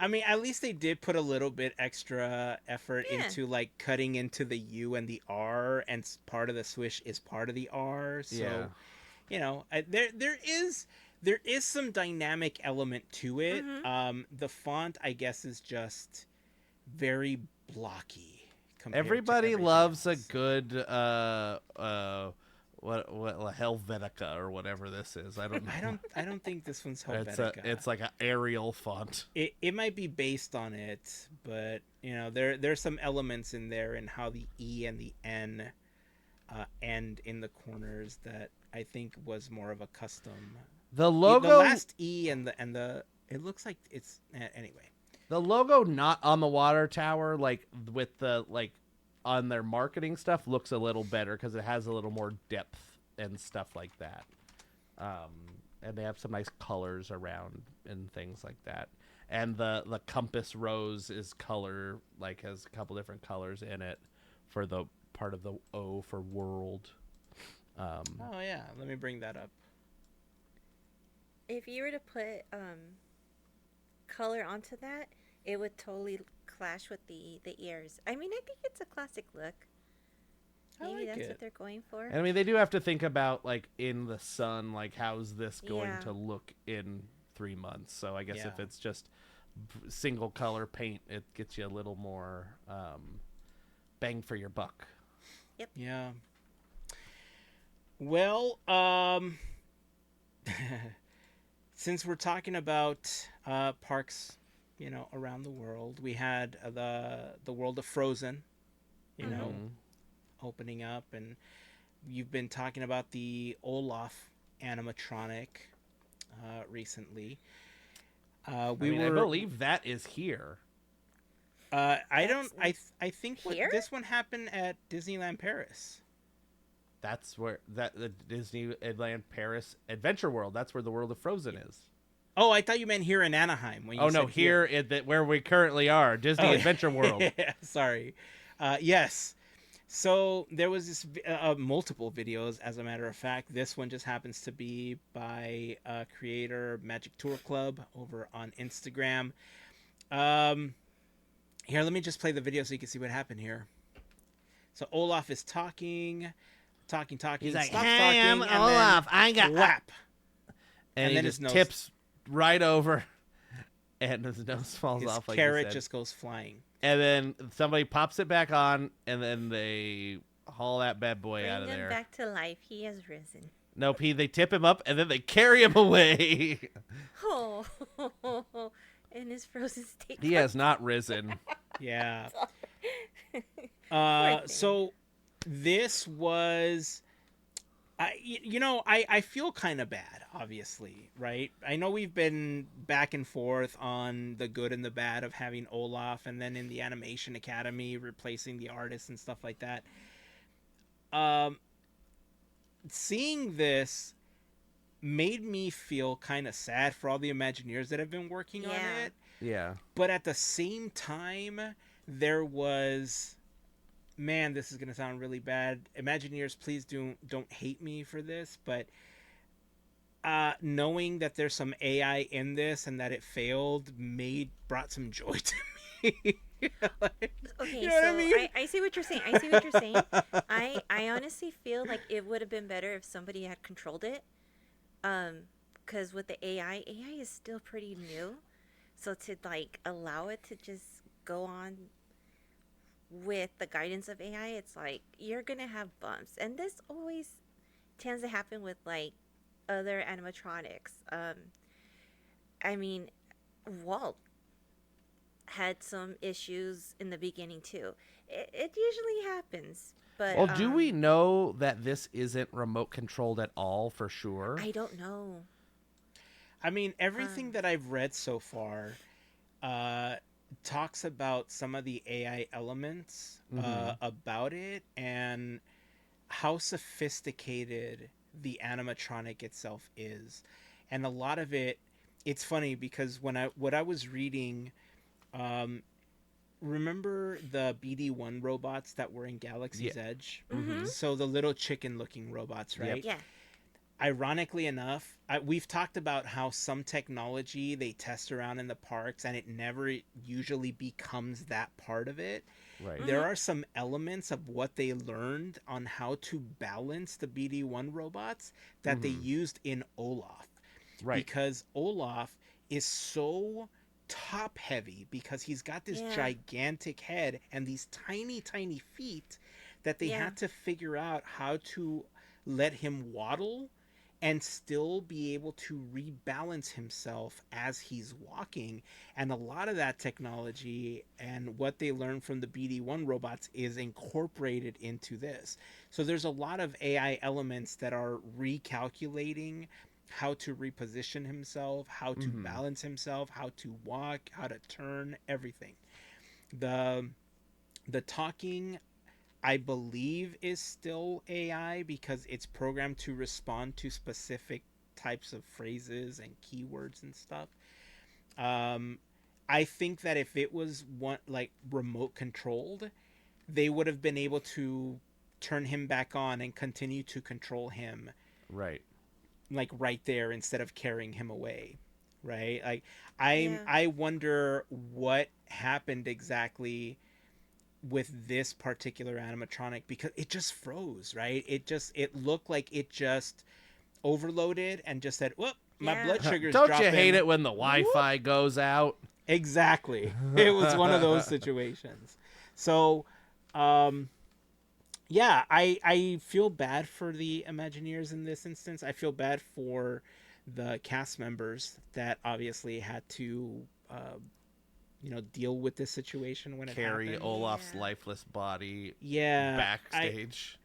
I mean, at least they did put a little bit extra effort Yeah. into like cutting into the U and the R, and part of the swish is part of the R. So, Yeah. you know, there is some dynamic element to it. Mhm. The font, I guess, is just very blocky. compared to Everybody everything loves a else. good what Helvetica or whatever this is. I don't know. I don't think this one's It's Helvetica. it's like an Arial font. It might be based on it, but you know there's some elements in there in how the E and the N end in the corners that I think was more of a custom. The The logo last E and the it looks like it's anyway. The logo not on the water tower, like with the like on their marketing stuff, looks a little better because it has a little more depth and stuff like that. And they have some nice colors around and things like that. And the compass rose is color, like has a couple different colors in it for the part of the O for world. Oh yeah, let me bring that up. If you were to put color onto that, it would totally clash with the ears. I mean, I think it's a classic look. I Maybe like that's what it. they're going for. And I mean, they do have to think about like in the sun, like how's this going Yeah. to look in 3 months. So I guess Yeah. if it's just single color paint, it gets you a little more bang for your buck. Yeah. Well, since we're talking about parks, around the world, we had the world of Frozen, you know, Mhm. Mm-hmm. opening up, and you've been talking about the Olaf animatronic recently. I We mean, I were. believe that is here. I don't. That's I think what here. this one happened at Disneyland Paris. That's where the Disneyland Paris Adventure World. That's where the World of Frozen is. Oh, I thought you meant here in Anaheim when you Oh no, said here. here at where we currently are, Disney Oh, Adventure World. yeah, sorry. Yes. So there was this multiple videos, as a matter of fact. This one just happens to be by creator Magic Tour Club over on Instagram. Um, Here, let me just play the video so you can see what happened here. So Olaf is talking, He's like, stops "Hey, I'm talking, and Olaf. then I got whap, and and he then just his nose, tips right over, and his nose falls his off like carrot you said. just goes flying. And then somebody pops it back on, and then they haul that bad boy Bring out of him there. back to life. He has risen. Nope, they tip him up, and then they carry him away. Oh, in his frozen state. He has not risen. Yeah. Poor thing. So this was I feel kind of bad, obviously, right? I know we've been back and forth on the good and the bad of having Olaf, and then in the Animation Academy replacing the artists and stuff like that. Seeing this made me feel kind of sad for all the Imagineers that have been working on Yeah. it, Yeah. but at the same time, there was, man, this is gonna sound really bad. Imagineers, please don't hate me for this, but knowing that there's some AI in this and that it failed brought some joy to me. Like, Okay, you know what I so mean? I see what you're saying. I see what you're saying. I honestly feel like it would have been better if somebody had controlled it. Because with the AI is still pretty new. So to like allow it to just go on with the guidance of AI, it's like you're gonna have bumps, and this always tends to happen with like other animatronics. I mean, Walt had some issues in the beginning too. It usually happens, but Well, do we know that this isn't remote controlled at all for sure? I don't know. I mean, everything Um, that I've read so far uh, talks about some of the AI elements Mhm. about it and how sophisticated the animatronic itself is. And a lot of it, it's funny because what I was reading, um, remember the BD-1 robots that were in Yeah. Galaxy's Edge? mm-hmm. Mhm. So the little chicken-looking robots, Yep. right? Yeah. Ironically enough, we've talked about how some technology they test around in the parks and it never usually becomes that part of it. Right. There are some elements of what they learned on how to balance the BD-1 robots that they Mhm. used in Olaf. Right. Because Olaf is so top heavy because he's got this Yeah. gigantic head and these tiny, tiny feet that they Yeah. had to figure out how to let him waddle and still be able to rebalance himself as he's walking. And a lot of that technology and what they learned from the BD-1 robots is incorporated into this. So there's a lot of AI elements that are recalculating how to reposition himself, how to Mhm. balance himself, how to walk, how to turn, everything. The the talking, I believe, is still AI because it's programmed to respond to specific types of phrases and keywords and stuff. Um, I think that if it was one like remote controlled, they would have been able to turn him back on and continue to control him Right. like right there instead of carrying him away, right? Like Yeah. I wonder what happened exactly with this particular animatronic because it just froze, right? It looked like it just overloaded and just said, "Whoop, my Yeah. blood sugar's Don't you dropping." hate it when the Whoop. Wi-Fi goes out? Exactly. It was one of those situations. So, um, yeah, I feel bad for the Imagineers in this instance. I feel bad for the cast members that obviously had to, deal with this situation when it Carry happened. Olaf's Yeah. lifeless body Yeah, backstage.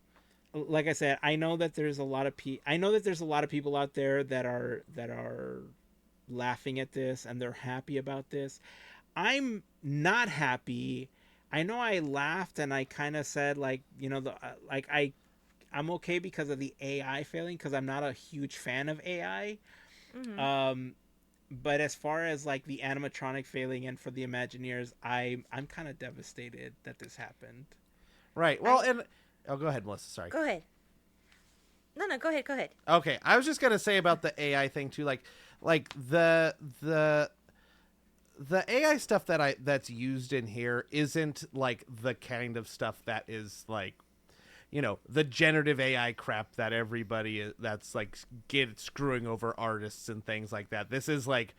like I said, I know that there's a lot of people out there that are laughing at this and they're happy about this. I'm not happy. I know I laughed and I kind of said like, I'm okay because of the AI failing because I'm not a huge fan of AI. Hmm. Um but as far as like the animatronic failing and for the Imagineers, I'm kind of devastated that this happened. Right. Well, and oh, go ahead, Melissa. Sorry. Go ahead. No, no, go ahead. Go ahead. Okay, I was just gonna say about the AI thing too, like the AI stuff that's used in here isn't like the kind of stuff that is like, the generative AI crap that that's like screwing over artists and things like that. This is like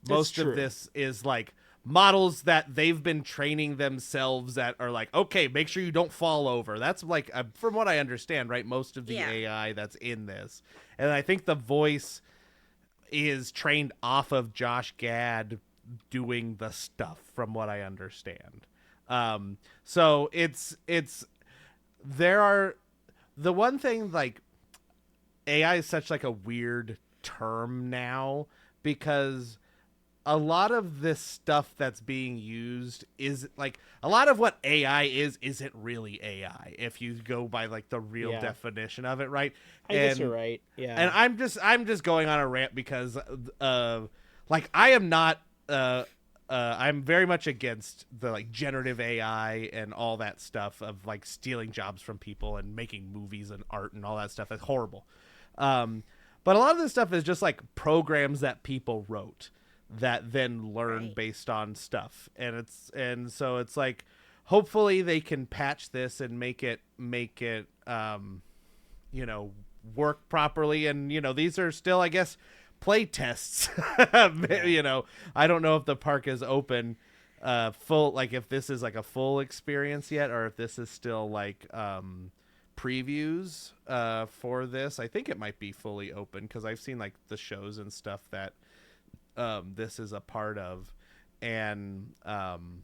most true. of this is like models that they've been training themselves that are like, okay, make sure you don't fall over. That's like, from what I understand, right? Most of the Yeah. AI that's in this. And I think the voice is trained off of Josh Gad doing the stuff, from what I understand. So there are, the one thing, like, AI is such like a weird term now because a lot of this stuff that's being used is like, a lot of what AI isn't really AI if you go by like the real Yeah. definition of it, right? I guess you're right. Yeah. And I'm just going on a rant because like I am not I'm very much against the like generative AI and all that stuff of like stealing jobs from people and making movies and art and all that stuff. It's horrible. But a lot of this stuff is just like programs that people wrote that then learn Right. based on stuff. And so it's like, hopefully they can patch this and make it work properly. And these are still, I guess, play tests. I don't know if the park is open full, like if this is like a full experience yet, or if this is still like previews for this. I think it might be fully open because I've seen like the shows and stuff that this is a part of. And I'm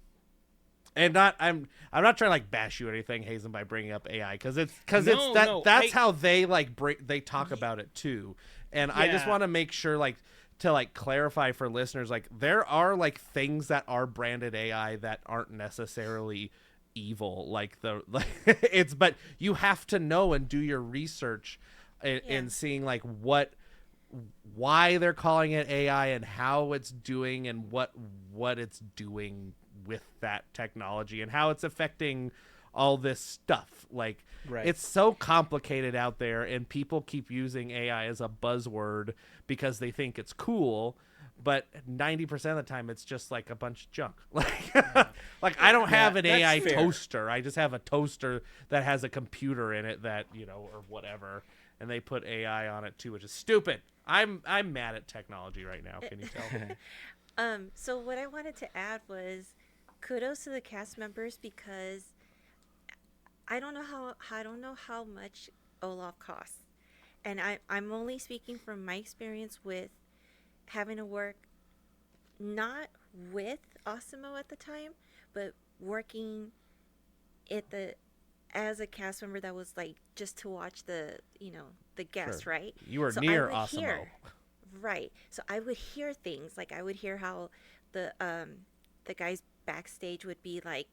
not trying to like bash you or anything, Hazen, by bringing up AI because that's how they like they talk about it too. And I just Yeah. want to make sure like to like clarify for listeners, like there are like things that are branded AI that aren't necessarily evil, like it's, but you have to know and do your research in seeing like why they're calling it AI and how it's doing and what it's doing with that technology and how it's affecting all this stuff. Like, Right. it's so complicated out there, and people keep using AI as a buzzword because they think it's cool, but 90% of the time it's just like a bunch of junk. Like I don't have an that's AI fair. toaster. I just have a toaster that has a computer in it that, or whatever, and they put AI on it too, which is stupid. I'm mad at technology right now. Can you tell? So what I wanted to add was kudos to the cast members because I don't know how much Olaf costs. And I'm only speaking from my experience with having to work not with Osimo at the time, but working at the as a cast member that was like just to watch the guests, Sure. right? You were So near I would Osimo. right. So I would hear things like I would hear how the guys backstage would be like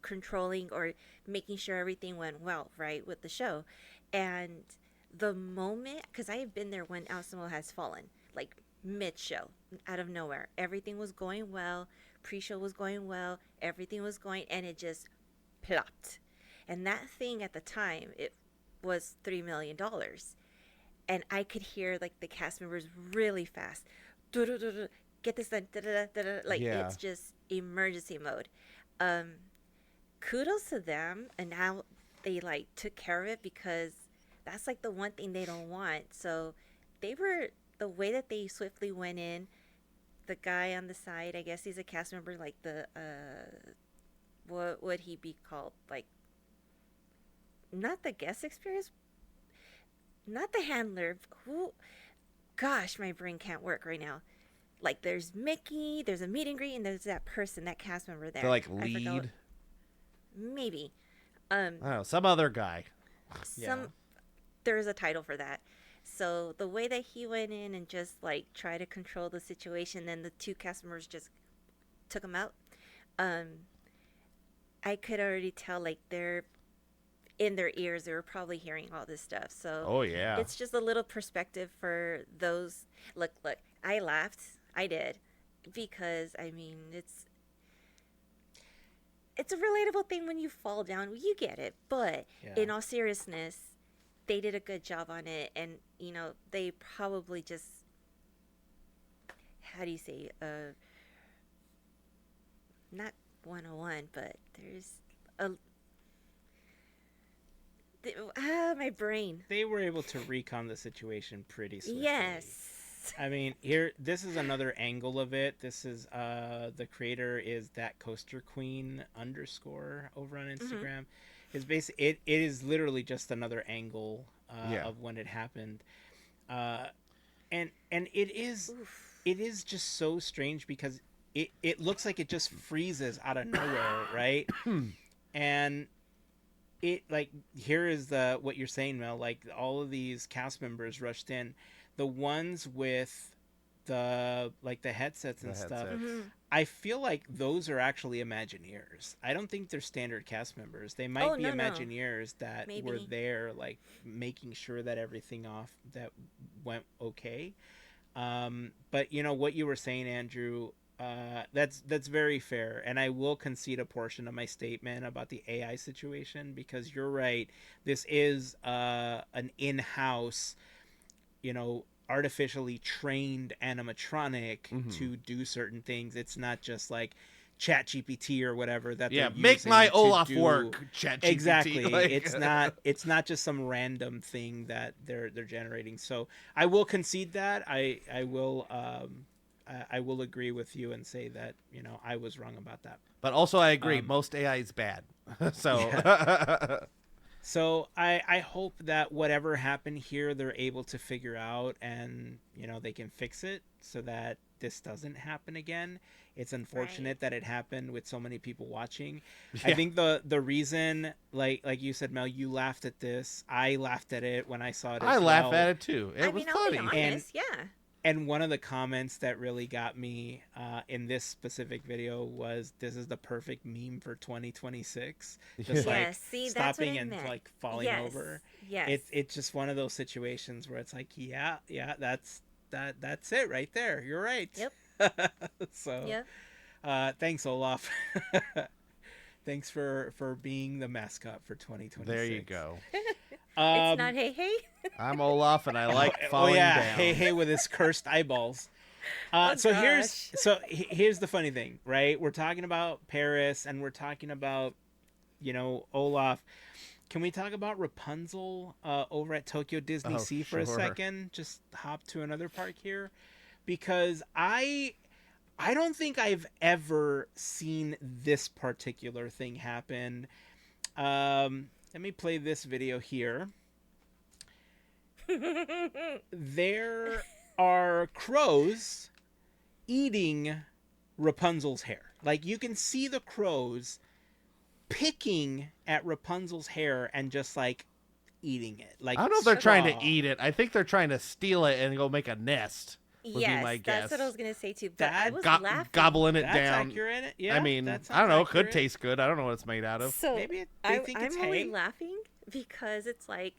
controlling or making sure everything went well, right, with the show. And the moment, because I have been there when Osimo has fallen, like mid show, out of nowhere, everything was going well, pre show was going well, everything was going, and it just plopped. And that thing at the time, it was $3 million. And I could hear like the cast members really fast. Get this done. Like Yeah. it's just emergency mode. Um, kudos to them, and now they like took care of it, because that's like the one thing they don't want. So they were the way that they swiftly went in. The guy on the side, I guess he's a cast member, like the what would he be called? Like, not the guest experience, not the handler. Who? Gosh, my brain can't work right now. Like, there's Mickey, there's a meet and greet, and there's that person, that cast member there. The like I forgot lead. maybe. I don't know, some other guy. Some there's a title for that. So the way that he went in and just like try to control the situation, then the two cast members just took him out. I could already tell, like, they're in their ears, they were probably hearing all this stuff. So Oh yeah. it's just a little perspective for those. Look, I laughed. I did, because I mean, it's a relatable thing when you fall down. You get it, but in all seriousness, they did a good job on it, and they probably just, how do you say, not 101, but there's a my brain. They were able to recon the situation pretty swiftly. Yes. I mean, this is another angle of it. This is the creator is that coaster queen _ over on Instagram. It's it is literally just another angle of when it happened, and it is just so strange, because it looks like it just freezes out of nowhere, right? And it, like, here is what you're saying, Mel. Like, all of these cast members rushed in. The ones with the headsets and stuff, I feel like those are actually Imagineers. I don't think they're standard cast members. They might be Imagineers that were there, like, making sure that everything that went okay. But what you were saying, Andrew, that's very fair, and I will concede a portion of my statement about the AI situation, because you're right. This is an in-house, artificially trained animatronic to do certain things. It's not just like ChatGPT or whatever that they're make using my to Olaf do... work, ChatGPT. Exactly. Like... it's not just some random thing that they're generating. So I will concede that. I will agree with you and say that I was wrong about that. But also I agree, most AI is bad. So So I hope that whatever happened here, they're able to figure out, and they can fix it so that this doesn't happen again. It's unfortunate that it happened with so many people watching. I think the reason, like you said, Mel, you laughed at this. I laughed at it when I saw it. I laugh at it too. It was funny. I'll be honest, And one of the comments that really got me in this specific video was, "This is the perfect meme for 2026." Just like stopping and like falling over. Yes. It's just one of those situations where it's like, yeah, that's it right there. You're right. Yep. So, thanks, Olaf. Thanks for being the mascot for 2026. There you go. It's not hey hey. I'm Olaf, and I like falling down. Hey with his cursed eyeballs. So here's the funny thing, right? We're talking about Paris, and we're talking about Olaf. Can we talk about Rapunzel over at Tokyo Disney Sea for a second? Just hop to another park here, because I don't think I've ever seen this particular thing happen. Let me play this video here. There are crows eating Rapunzel's hair. Like, you can see the crows picking at Rapunzel's hair and just like eating it. Like, I don't know if they're trying to eat it. I think they're trying to steal it and go make a nest. Yes, that's what I was gonna say too. But I was laughing. Gobbling it that's down. Accurate. Yeah, I mean, I don't know. It could taste good. I don't know what it's made out of. So maybe they think it's I'm only laughing because it's like,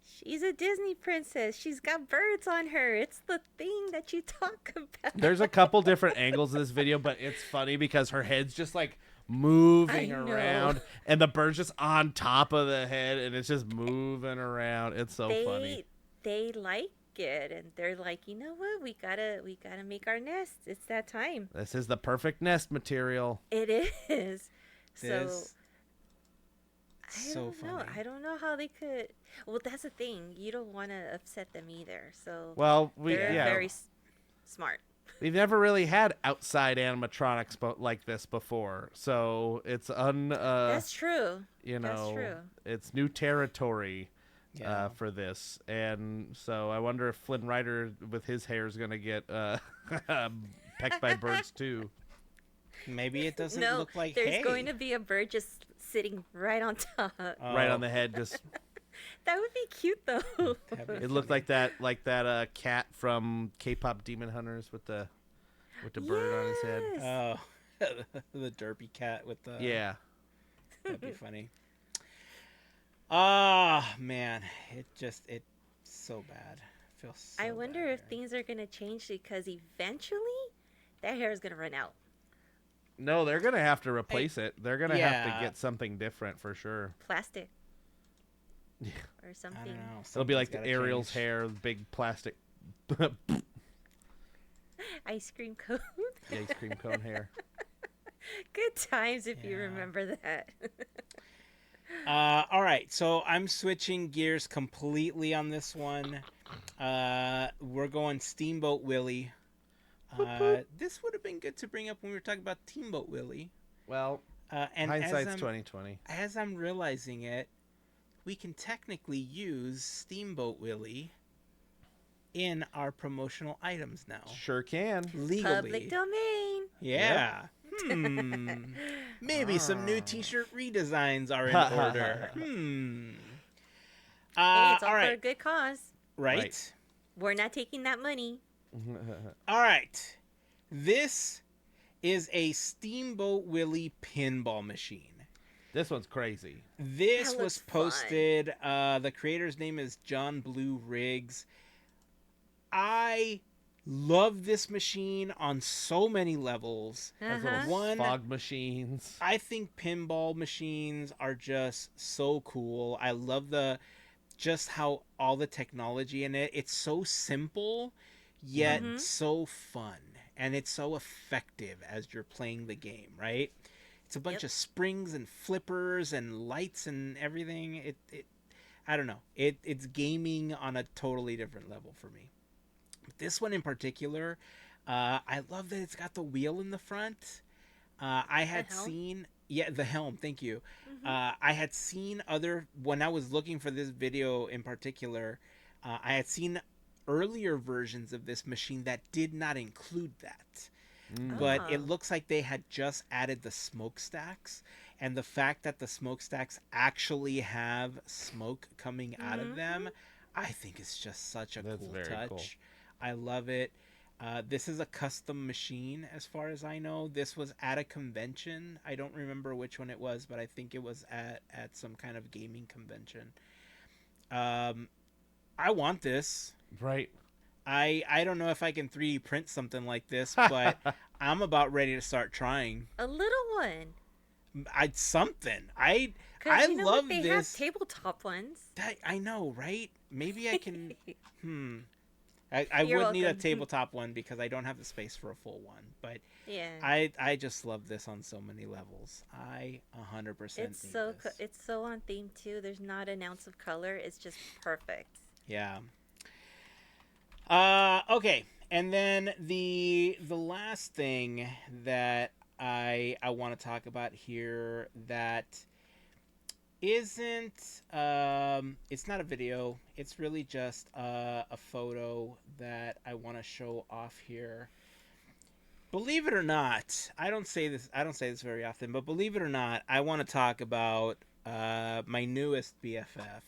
she's a Disney princess. She's got birds on her. It's the thing that you talk about. There's a couple different angles of this video, but it's funny because her head's just like moving around, and the bird's just on top of the head, and it's just moving around. It's so funny. They like it, and they're like, you know what? We gotta make our nest. It's that time. This is the perfect nest material. It is. So This I so don't know. funny. I don't know how they could. Well, that's the thing. You don't want to upset them either. So Well, they're Yeah. very smart. we've never really had outside animatronics like this before, so it's That's true. you That's know, true. it's new territory Yeah. for this, and so I wonder if Flynn Rider with his hair is gonna get pecked by birds too. Maybe it doesn't No, look like there's going hay. to be a bird just sitting right on top. Right on Oh, the head, just That would be cute though. that'd be it looked funny. like that cat from K-pop Demon Hunters with the bird on his head. Yes. Oh, the derpy cat with the. Yeah. That'd be funny. Ah, man, it's so bad. I feel so I bad wonder if here. things are going to change because eventually that hair is going to run out. No, they're gonna have to replace it. They're gonna have to Yeah. get something different for sure. Plastic Yeah. or I something. don't know. It'll be like Something's the gotta Ariel's change. hair, big plastic Ice cream cone. ice cream cone hair. Good times if you Yeah. remember that. All right, so I'm switching gears completely on this one. We're going Steamboat Willie. This would have been good to bring up when we were talking about Steamboat Willie. Well, And hindsight's 2020. as I'm realizing it, we can technically use Steamboat Willie in our promotional items now. Sure can. Legally. Public domain. Yeah. Maybe some new T-shirt redesigns are in order. Hey, it's all All for a right. good cause. Right. Right. We're not taking that money. All right. This is a Steamboat Willie pinball machine. This one's crazy. This That was looks fun. posted. The creator's name is John Blue Riggs. I love this machine on so many levels. Those Uh-huh. little One- fog machines. I think pinball machines are just so cool. I love just how all the technology in it. It's so simple yet Mhm. so fun, and it's so effective as you're playing the game, right? It's a bunch Yep. of springs and flippers and lights and everything. It I don't know. It's gaming on a totally different level for me. This one in particular, I love that it's got the wheel in the front. I had helm? seen, yeah, the helm. Thank you. Mhm. I had seen when I was looking for this video in particular, I had seen earlier versions of this machine that did not include that. But it Oh. looks like they had just added the smokestacks, and the fact that the smokestacks actually have smoke coming out of them, I think is just such a That's cool very touch. cool. I love it. This is a custom machine, as far as I know. This was at a convention. I don't remember which one it was, but I think it was at some kind of gaming convention. I want this. Right. I don't know if I can 3D print something like this, but I'm about ready to start trying. A little one. Something. I Because you know love what? They this. have tabletop ones. I know, right? Maybe I can. I You're would need a welcome. tabletop one because I don't have the space for a full one. But Yeah. I just love this on so many levels. I 100% It's need so this. it's so on theme too. There's not an ounce of color. It's just perfect. Yeah. Okay, and then the last thing that I want to talk about here that isn't it's not a video. It's really just a photo that I want to show off here. Believe it or not, I don't say this very often, but believe it or not, I want to talk about my newest BFF,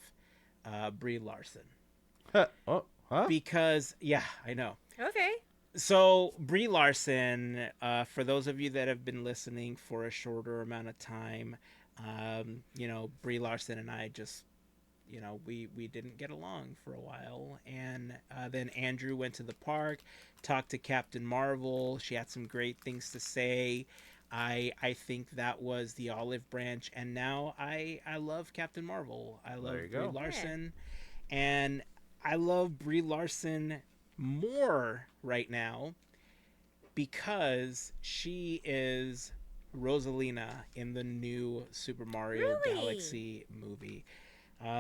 Brie Larson. Oh, huh? Because yeah, I know. Okay. So Brie Larson, for those of you that have been listening for a shorter amount of time, Brie Larson and I just, we didn't get along for a while, and then Andrew went to the park, talked to Captain Marvel. She had some great things to say. I think that was the olive branch, and now I love Captain Marvel. I love There you Brie go. Larson, and I love Brie Larson more right now because she is Rosalina in the new Super Mario Really? Galaxy movie.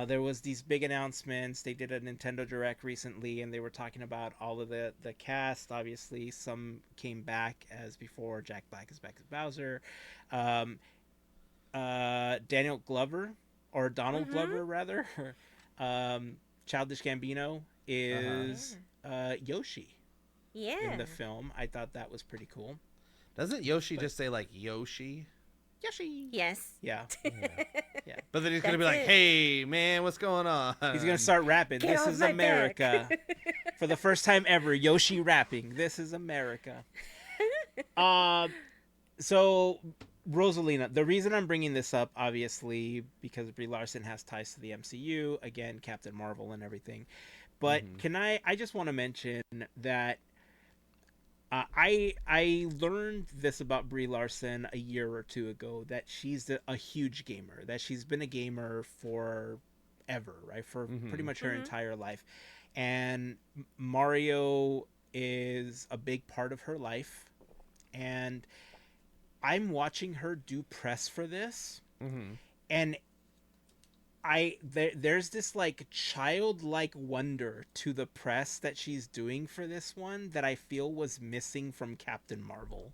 There was these big announcements. They did a Nintendo Direct recently, and they were talking about all of the cast. Obviously, some came back as before. Jack Black is back as Bowser. Um, Daniel Glover, or Donald Mm-hmm. Glover rather, um, Childish Gambino Uh-huh. is Yeah. Yoshi in Yeah. the film. I thought that was pretty cool. Doesn't Yoshi But just say like Yoshi? Yoshi, Yes. yeah, Yeah. yeah. But then he's gonna be That's like, it. "Hey, man, what's going He's gonna on?" start rapping. Get This off is my back. America. For the first time ever, Yoshi rapping. This is America. Uh, so Rosalina. The reason I'm bringing this up, obviously, because Brie Larson has ties to the MCU. Again, Captain Marvel and everything. But Mm-hmm. can I? I just want to mention that I learned this about Brie Larson a year or two ago, that she's a huge gamer, that she's been a gamer for ever, right, for pretty Mm-hmm. much her Mm-hmm. entire life, and Mario is a big part of her life, and I'm watching her do press for this, Mm-hmm. and there's this like childlike wonder to the press that she's doing for this one that I feel was missing from Captain Marvel.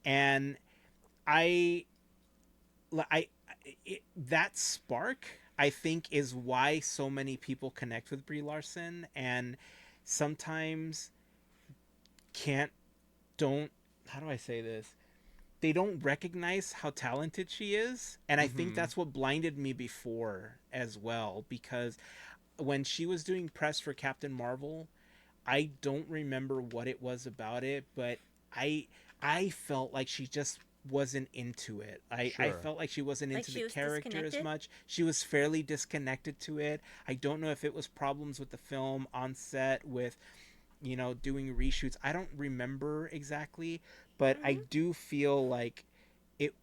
And I I that spark, I think, is why so many people connect with Brie Larson, and sometimes can't don't how do I say this? They don't recognize how talented she is, and I think Mm-hmm. that's what blinded me before as well, because when she was doing press for Captain Marvel, I don't remember what it was about it, but I I felt like she just wasn't into it. I Sure. felt like she wasn't Like into the she was character as disconnected? much. She was fairly disconnected to it. I don't know if it was problems with the film on set with, doing reshoots. I don't remember exactly, but I Mm-hmm. do feel like it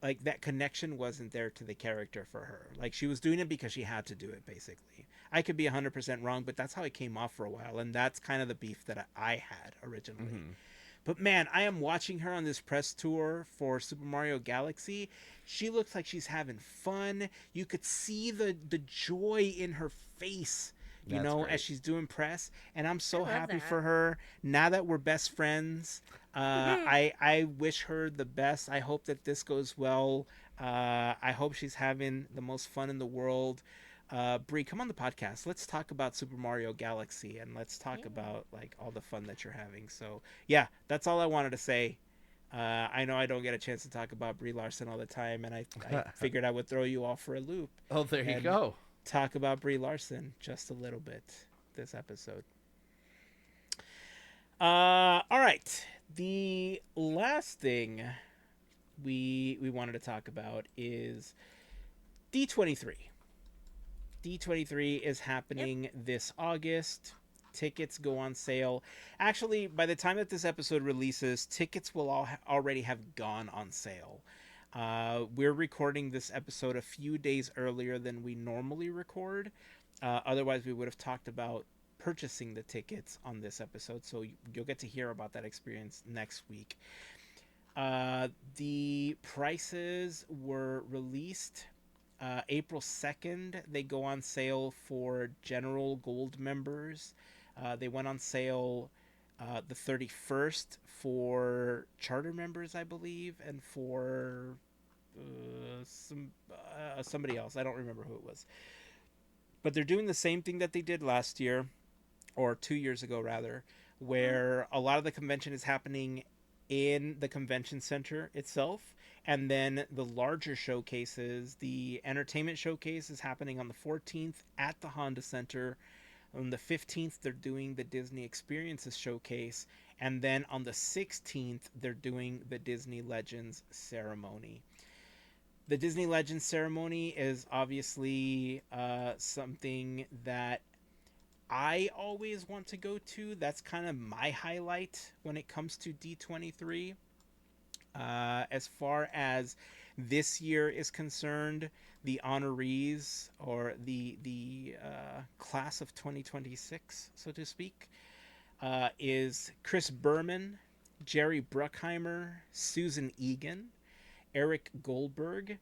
like that connection wasn't there to the character for her. Like she was doing it because she had to do it basically. I could be 100% wrong, but that's how it came off for a while, and that's kind of the beef that I had originally. Mm-hmm. But man, I am watching her on this press tour for Super Mario Galaxy. She looks like she's having fun. You could see the joy in her face, That's as great. she's doing press. And I'm I so love happy that. for her. Now that we're best friends, I wish her the best. I hope that this goes well. I hope she's having the most fun in the world. Bree, come on the podcast. Let's talk about Super Mario Galaxy, and let's talk Yeah. about like all the fun that you're having. So yeah, that's all I wanted to say. I know I don't get a chance to talk about Brie Larson all the time, and I figured I would throw you off for a loop Oh, there you and go. talk about Brie Larson just a little bit this episode. All right. The last thing we wanted to talk about is D23. D23 is Yep. happening this August. Tickets go on sale. Actually, by the time that this episode releases, tickets will already have gone on sale. We're recording this episode a few days earlier than we normally record. Otherwise, we would have talked about purchasing the tickets on this episode. So you'll get to hear about that experience next week. The prices were released April 2nd. They go on sale for general gold members. They went on sale the 31st for charter members, I believe, and for somebody else. I don't remember who it was. But they're doing the same thing that they did last year, or 2 years ago rather, Mm-hmm. where a lot of the convention is happening in the convention center itself, and then the larger showcases, the entertainment showcase is happening on the 14th at the Honda Center. On the 15th they're doing the Disney Experiences showcase, and then on the 16th they're doing the Disney Legends ceremony. The Disney Legends ceremony is obviously something that I always want to go to. That's kind of my highlight when it comes to D23. As far as this year is concerned, the honorees, or the class of 2026, so to speak, is Chris Berman, Jerry Bruckheimer, Susan Egan. Eric Goldberg.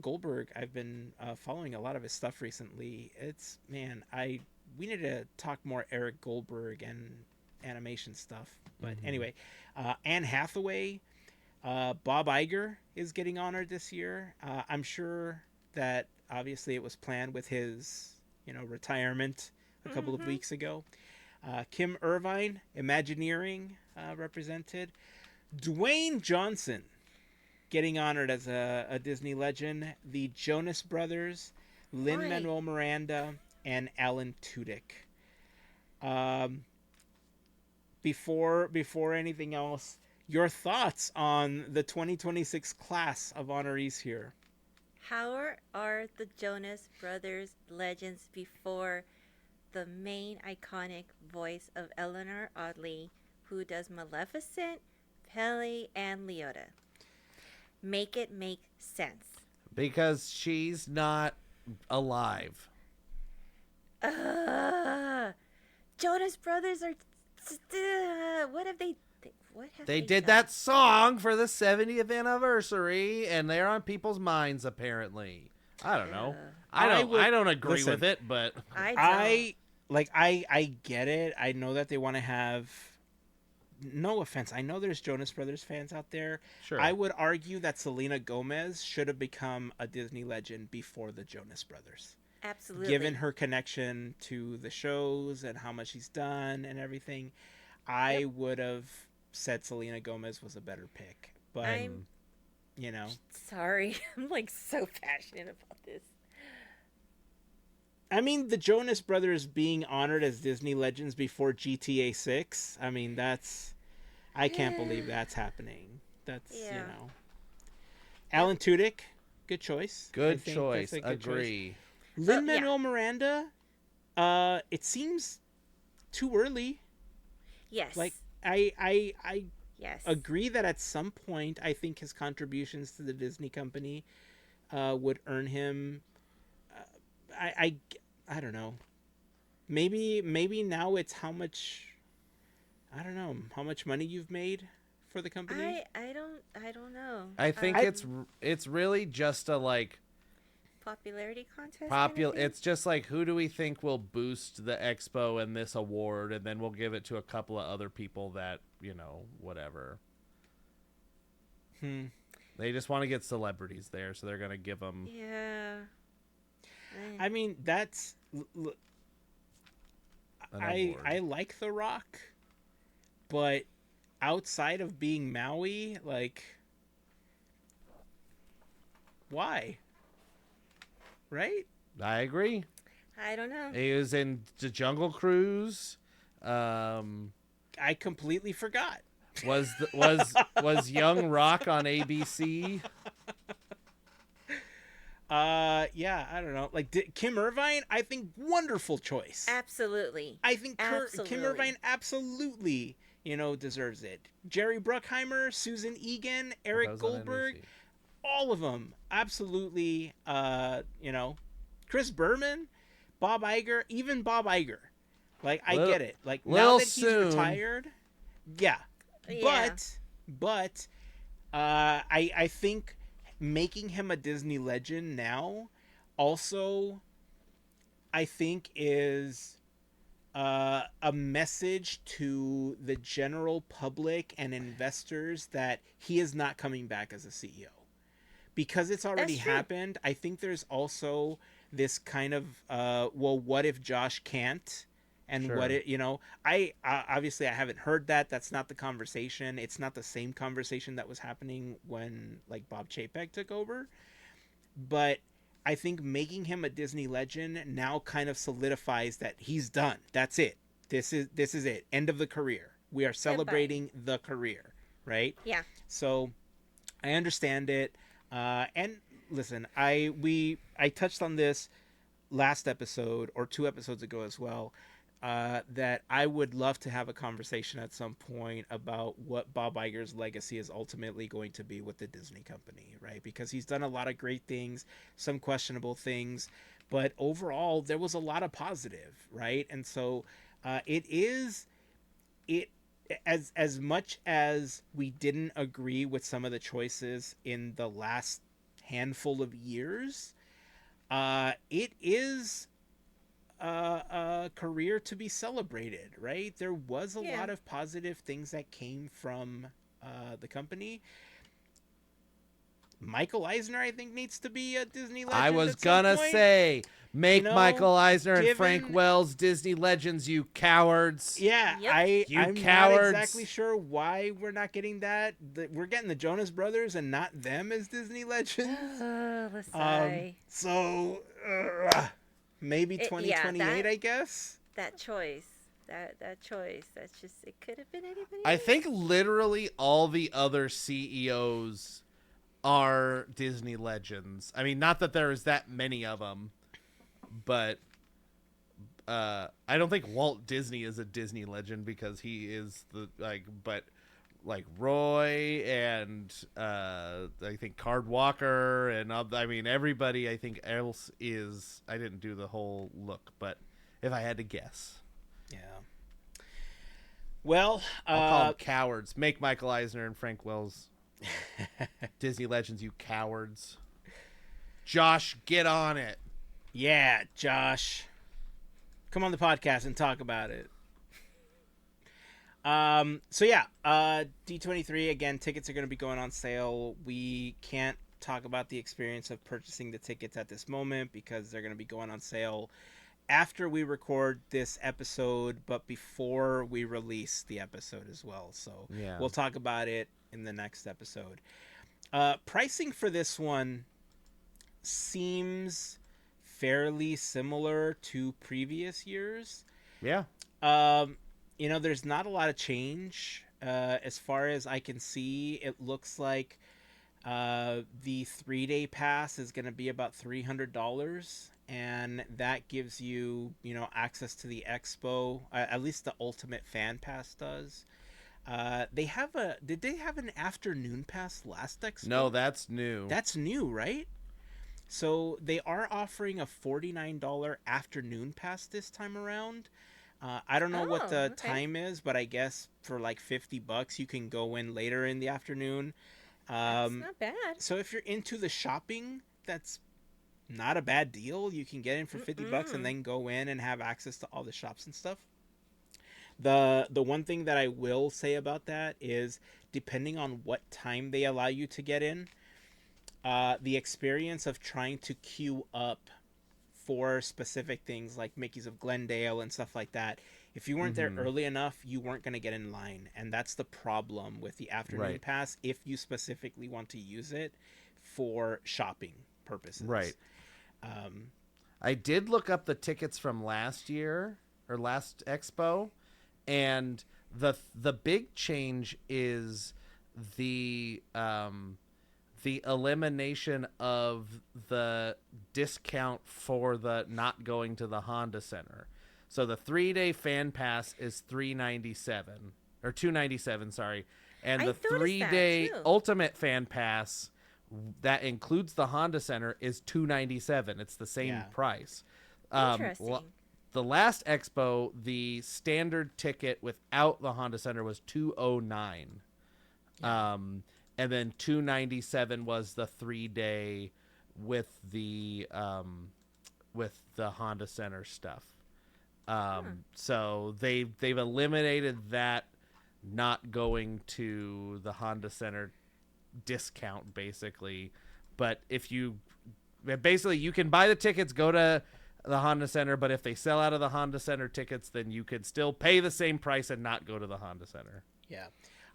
Goldberg, I've been following a lot of his stuff recently. It's man, I we need to talk more Eric Goldberg and animation stuff. But anyway, Anne Hathaway, Bob Iger is getting honored this year. I'm sure that obviously it was planned with his retirement a couple of weeks ago. Kim Irvine, Imagineering, represented. Dwayne Johnson getting honored as a Disney legend. The Jonas Brothers, Lin-Manuel Miranda, and Alan Tudyk. Before anything else, your thoughts on the 2026 class of honorees here? How are the Jonas Brothers legends before the main iconic voice of Eleanor Audley, who does Maleficent, Pele, and Leota? Make it make sense. Because she's not alive. Jonas Brothers are. What have they? What have They they did done? that song for the 70th anniversary, and they're on people's minds apparently. I don't know. I don't agree with it, but I don't. I get it. I know that they want to have. No offense. I know there's Jonas Brothers fans out there. sure. I would argue that Selena Gomez should have become a Disney legend before the Jonas Brothers. Absolutely. Given her connection to the shows and how much she's done and everything, I would have said Selena Gomez was a better pick. But, I'm sorry. I'm like so passionate about this. I mean, the Jonas Brothers being honored as Disney legends before GTA 6, I mean, I can't believe that's happening. That's, Alan Tudyk, good choice. Good choice. Agree. Lin-Manuel Miranda, it seems too early. Yes. Like, I yes. agree that at some point, I think his contributions to the Disney company would earn him. I don't know. Maybe now it's how much. I don't know how much money you've made for the company. I don't know. I think it's really just a like popularity contest. Kind of thing? It's just like, who do we think will boost the expo and this award, and then we'll give it to a couple of other people that whatever. They just want to get celebrities there, so they're gonna give them. Yeah. I mean, that's. I like The Rock, but outside of being Maui, like, why? Right? I agree. I don't know. He was in the Jungle Cruise. I completely forgot. Was Young Rock on ABC? Yeah, I don't know. Like Kim Irvine, I think wonderful choice. Absolutely. I think Kim Irvine absolutely, deserves it. Jerry Bruckheimer, Susan Egan, Eric Goldberg, all of them absolutely. Chris Berman, Bob Iger, even Bob Iger. Like, I get it. Like, now that he's retired, yeah. But I think making him a Disney legend now also, I think, is a message to the general public and investors that he is not coming back as a CEO. Because it's already happened, I think there's also this kind of, well, what if Josh can't? And what it, I obviously I haven't heard that. That's not the conversation. It's not the same conversation that was happening when like Bob Chapek took over. But I think making him a Disney legend now kind of solidifies that he's done. That's it. This is it. End of the career. We are celebrating the career, right? Yeah. So I understand it. And listen, I touched on this last episode or 2 episodes ago as well. That I would love to have a conversation at some point about what Bob Iger's legacy is ultimately going to be with the Disney company, right? Because he's done a lot of great things, some questionable things, but overall there was a lot of positive, right? And so it as much as we didn't agree with some of the choices in the last handful of years, it is a career to be celebrated, right? There was a Yeah. lot of positive things that came from the company. Michael Eisner, I think, needs to be a Disney I legend was at some gonna point. say, You make know, Michael Eisner and Frank given Wells Disney legends, you cowards. yeah, Yep. You I'm not exactly cowards. sure why we're not getting that. We're getting the Jonas Brothers and not them as Disney legends. Let's say. So maybe Yeah, 2028, I guess. that choice. That choice. That's just it could have been anybody I else. think literally all the other CEOs are Disney legends. I mean, not that there is that many of them, but I don't think Walt Disney is a Disney legend because he is the but like Roy and I think Card Walker and I mean everybody I think else is. I didn't do the whole look, but if I had to guess, Yeah. Well, I'll call them cowards. Make Michael Eisner and Frank Wells Disney legends, you cowards. Josh, get on it. yeah, Josh, come on the podcast and talk about it. So yeah, D23 again. Tickets are going to be going on sale. We can't talk about the experience of purchasing the tickets at this moment because they're going to be going on sale after we record this episode, but before we release the episode as well. So Yeah. we'll talk about it in the next episode. Pricing for this one seems fairly similar to previous years. Yeah. Um, there's not a lot of change. As far as I can see, it looks like the 3-day pass is going to be about $300, and that gives you, access to the expo. At least the Ultimate Fan Pass does. Did they have an afternoon pass last expo? No, that's new. That's new, right? So they are offering a $49 afternoon pass this time around. I don't know what Oh, the okay. time is, but I guess for like $50 you can go in later in the afternoon. That's not bad. So if you're into the shopping, that's not a bad deal. You can get in for $50 and Mm-mm. then go in and have access to all the shops and stuff. The one thing that I will say about that is depending on what time they allow you to get in, the experience of trying to queue up for specific things like Mickey's of Glendale and stuff like that. If you weren't there Mhm. early enough, you weren't going to get in line. And that's the problem with the afternoon Right. pass if you specifically want to use it for shopping purposes. Right. Um, I did look up the tickets from last year or last expo, and the big change is the elimination of the discount for the not going to the Honda Center. So the 3-day fan pass is $397 or $297, sorry, and I the noticed that, 3-day too. Ultimate fan pass that includes the Honda Center is $297. It's the same Yeah. price. Interesting. The last expo, the standard ticket without the Honda Center was $209. And then $297 was the 3-day with the Honda Center stuff. So they've eliminated that not going to the Honda Center discount basically. But if you basically you can buy the tickets, go to the Honda Center, but if they sell out of the Honda Center tickets, then you could still pay the same price and not go to the Honda Center. yeah.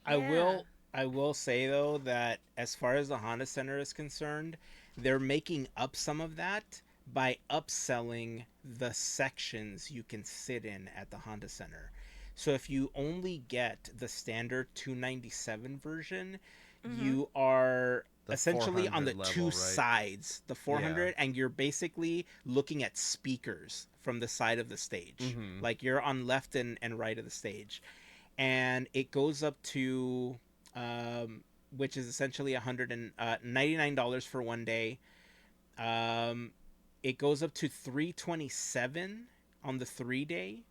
Yeah. I will say though that as far as the Honda Center is concerned, they're making up some of that by upselling the sections you can sit in at the Honda Center. So if you only get the standard 297 version, Mm-hmm. you are The essentially on the 400 two level, right? sides, the 400, and you're basically looking at speakers from the side of the stage. Mhm. Like you're on left and right of the stage. And it goes up to, which is essentially $199 for one day. Um, it goes up to $327 on the 3-day.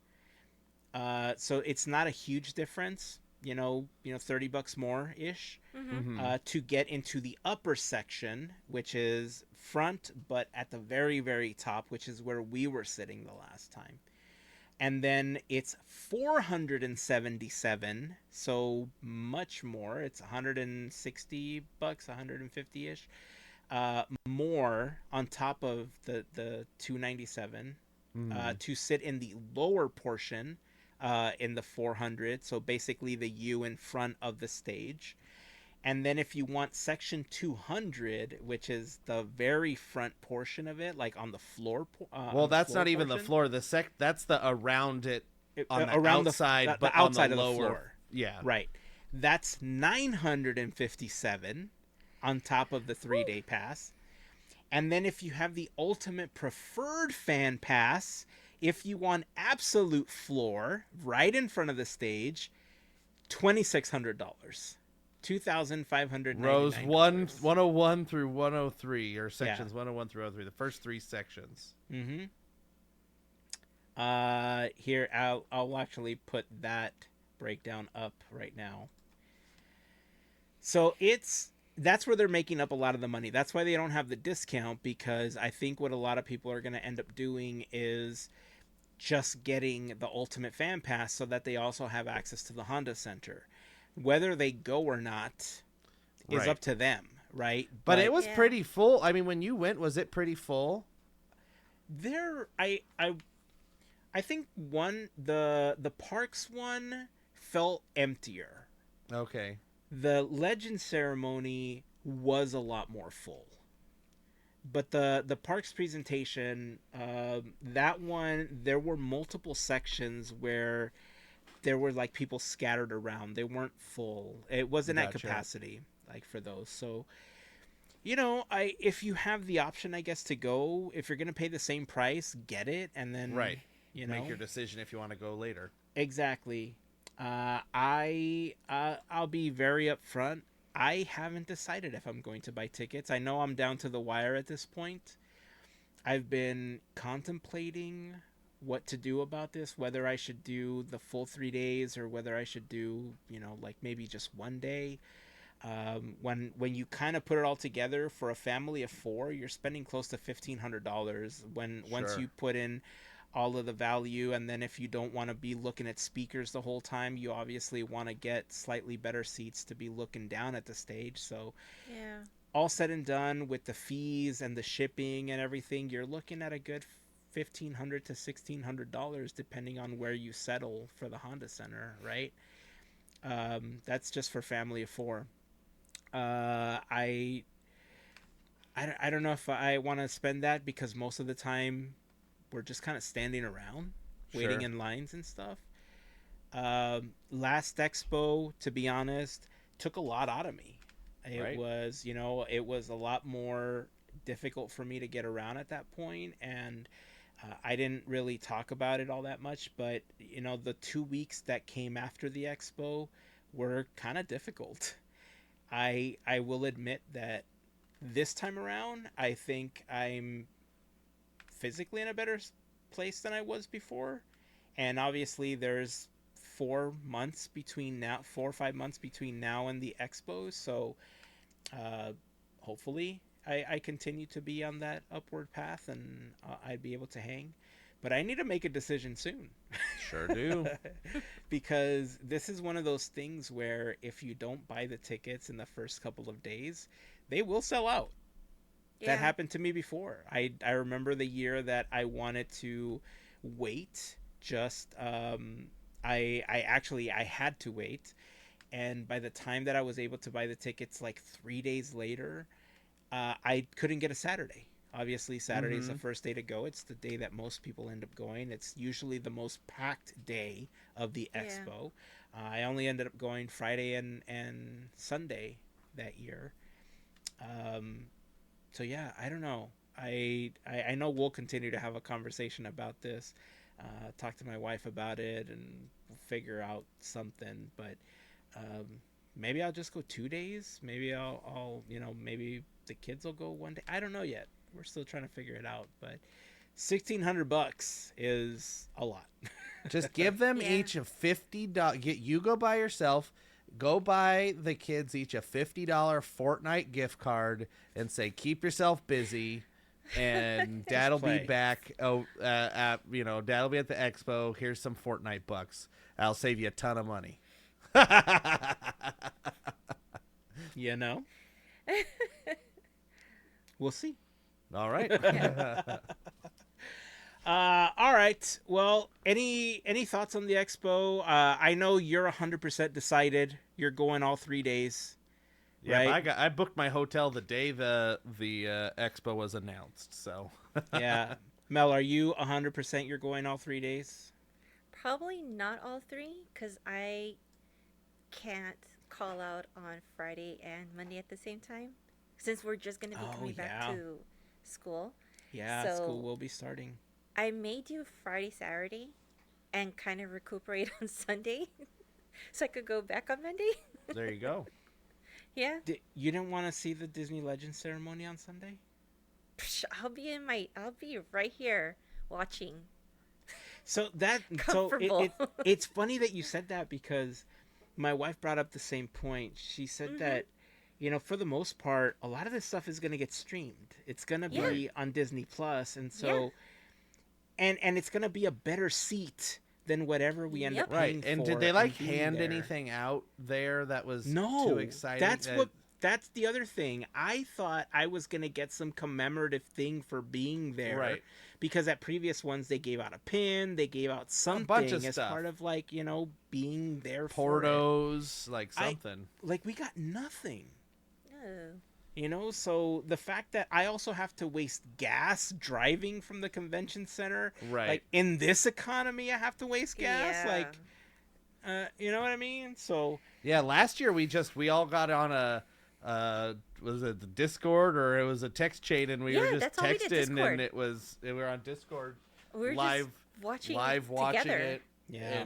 So it's not a huge difference. $30 more ish, Mhm. Mm-hmm. to get into the upper section, which is front, but at the very, very top, which is where we were sitting the last time. And then it's 477, so much more. It's 160 bucks, 150ish, more on top of the 297, Mm-hmm. to sit in the lower portion, in the 400. So basically the U in front of the stage. And then if you want section 200, which is the very front portion of it, like on the floor, Well, on the that's floor not even the portion, floor. That's the around it on the around outside, the but on the outside of the lower. floor, Yeah. right? That's 957 on top of the 3-day pass. And then if you have the ultimate preferred fan pass, if you want absolute floor right in front of the stage, $2,600. Rows 1, $2,599. 101 through 103, or Yeah. sections 101 through 103, the first 3 sections. Mm-hmm. Here I'll actually put that breakdown up right now. So that's where they're making up a lot of the money. That's why they don't have the discount, because I think what a lot of people are going to end up doing is just getting the ultimate fan pass so that they also have access to the Honda Center. Whether they go or not is Right. up to them, right? But it But was Yeah. pretty full. I mean, when you went, was it pretty full? there I think the parks one felt emptier. Okay. The legend ceremony was a lot more full, but the parks presentation, that one, there were multiple sections where there were like people scattered around. They weren't full. It wasn't at Gotcha. capacity like for those. So I if you have the option, I guess, to go, if you're gonna pay the same price, get it, and then Right. you Make know your decision if you want to go later. exactly. I'll be very upfront. I haven't decided if I'm going to buy tickets. I know I'm down to the wire at this point. I've been contemplating what to do about this, whether I should do the full 3 days or whether I should do, like maybe just one day. When you kind of put it all together for a family of four, you're spending close to $1,500 when once Sure. you put in all of the value. And then if you don't want to be looking at speakers the whole time, you obviously want to get slightly better seats to be looking down at the stage. So Yeah. all said and done, with the fees and the shipping and everything, you're looking at a good $1,500 to $1,600 depending on where you settle for the Honda Center, right? That's just for family of four. Uh, I, I don't know if I want to spend that, because most of the time we're just kind of standing around waiting Sure. in lines and stuff. Last expo, to be honest, took a lot out of me. Right. It was a lot more difficult for me to get around at that point, and I didn't really talk about it all that much. But the 2 weeks that came after the expo were kind of difficult. I will admit that this time around, I think I'm physically in a better place than I was before. And obviously, there's 4 months between now, 4 or 5 months between now and the expos. So uh, hopefully, I continue to be on that upward path, and I'd be able to hang. But I need to make a decision soon. Sure do. Because this is one of those things where if you don't buy the tickets in the first couple of days, they will sell out. That Yeah. happened to me before. I remember the year that I wanted to wait. Just I had to wait, and by the time that I was able to buy the tickets, like 3 days later, I couldn't get a Saturday. Obviously, Saturday is Mm-hmm. the first day to go. It's the day that most people end up going. It's usually the most packed day of the Yeah. expo. I only ended up going Friday and Sunday that year. Um, so yeah, I don't know. I know we'll continue to have a conversation about this. Talk to my wife about it, and we'll figure out something. But um, maybe I'll just go 2 days. Maybe I'll maybe the kids will go one day. I don't know yet. We're still trying to figure it out. But $1,600 is a lot. Just give them Yeah. each a $50. You go by yourself. Go buy the kids each a $50 Fortnite gift card and say, keep yourself busy. And Dad'll be play. back. Dad'll be at the expo. Here's some Fortnite bucks. I'll save you a ton of money. You know, we'll see. All right. All right. Well, any thoughts on the expo? I know you're 100% decided. You're going all 3 days. Yeah, Right? I booked my hotel the day the expo was announced. So Yeah. Mel, are you 100% you're going all 3 days? Probably not all three, because I can't call out on Friday and Monday at the same time, since we're just going to be Oh, coming back yeah. to school. Yeah, So school will be starting. I may do Friday, Saturday, and kind of recuperate on Sunday, so I could go back on Monday. there you go. Yeah, You didn't want to see the Disney Legends ceremony on Sunday? Psh, I'll be right here watching. So it, Comfortable. it's funny that you said that because my wife brought up the same point. She said that, for the most part, a lot of this stuff is going to get streamed. It's going to Yeah. be on Disney Plus, and Yeah. so and it's going to be a better seat than whatever we end up Yep. paying Right. And for did they and being hand there. anything out there that was No, too exciting? that's the other thing. I thought I was going to get some commemorative thing for being there. Right. Because at previous ones they gave out a pin, they gave out something bunch of as stuff. part of being there for it. Portos, like something. Like we got nothing. No. So the fact that I also have to waste gas driving from the convention center, Right. like in this economy I have to waste gas, Yeah. like you know what I mean? So Yeah, last year we all got on a was it the Discord or it was a text chain and we Yeah, were just that's all we did, texting Discord. and we were on Discord We were live just watching watching together. it. Yeah.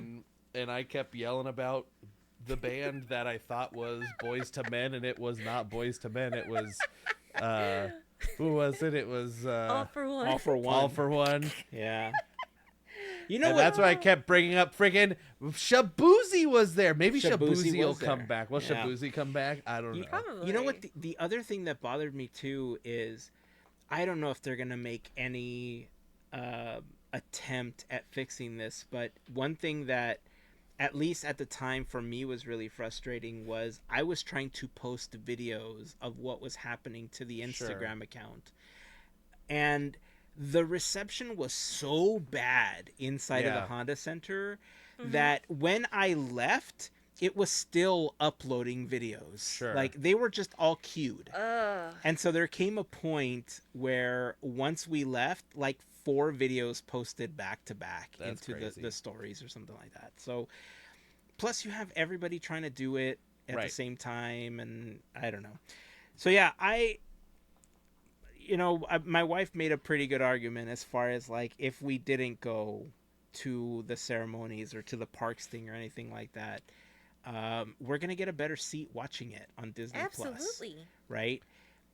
And I kept yelling about the band that I thought was Boys to Men and it was not Boys to Men. It was who was it? It was All for one. all for one. All for One. Yeah. You know And what? that's why I kept bringing up friggin' Shabuzi was there. Maybe Shabuzi Shabuzi will was come there. back. Will Yeah. Shabuzi come back? I don't know. Probably. You know what? The other thing that bothered me too is I don't know if they're gonna make any attempt at fixing this, but one thing that at least at the time for me was really frustrating was I was trying to post videos of what was happening to the Instagram account, and the reception was so bad inside of the Yeah. Honda Center that when I left, it was still uploading videos. Sure. Like they were just all queued. Ugh. And so there came a point where once we left, like 4 videos posted back to back That's into crazy. the stories or something like that. So plus you have everybody trying to do it at the Right. same time, and I don't know. So yeah, my wife made a pretty good argument as far as like if we didn't go to the ceremonies or to the parks thing or anything like that, we're gonna get a better seat watching it on Disney Plus, Absolutely. right?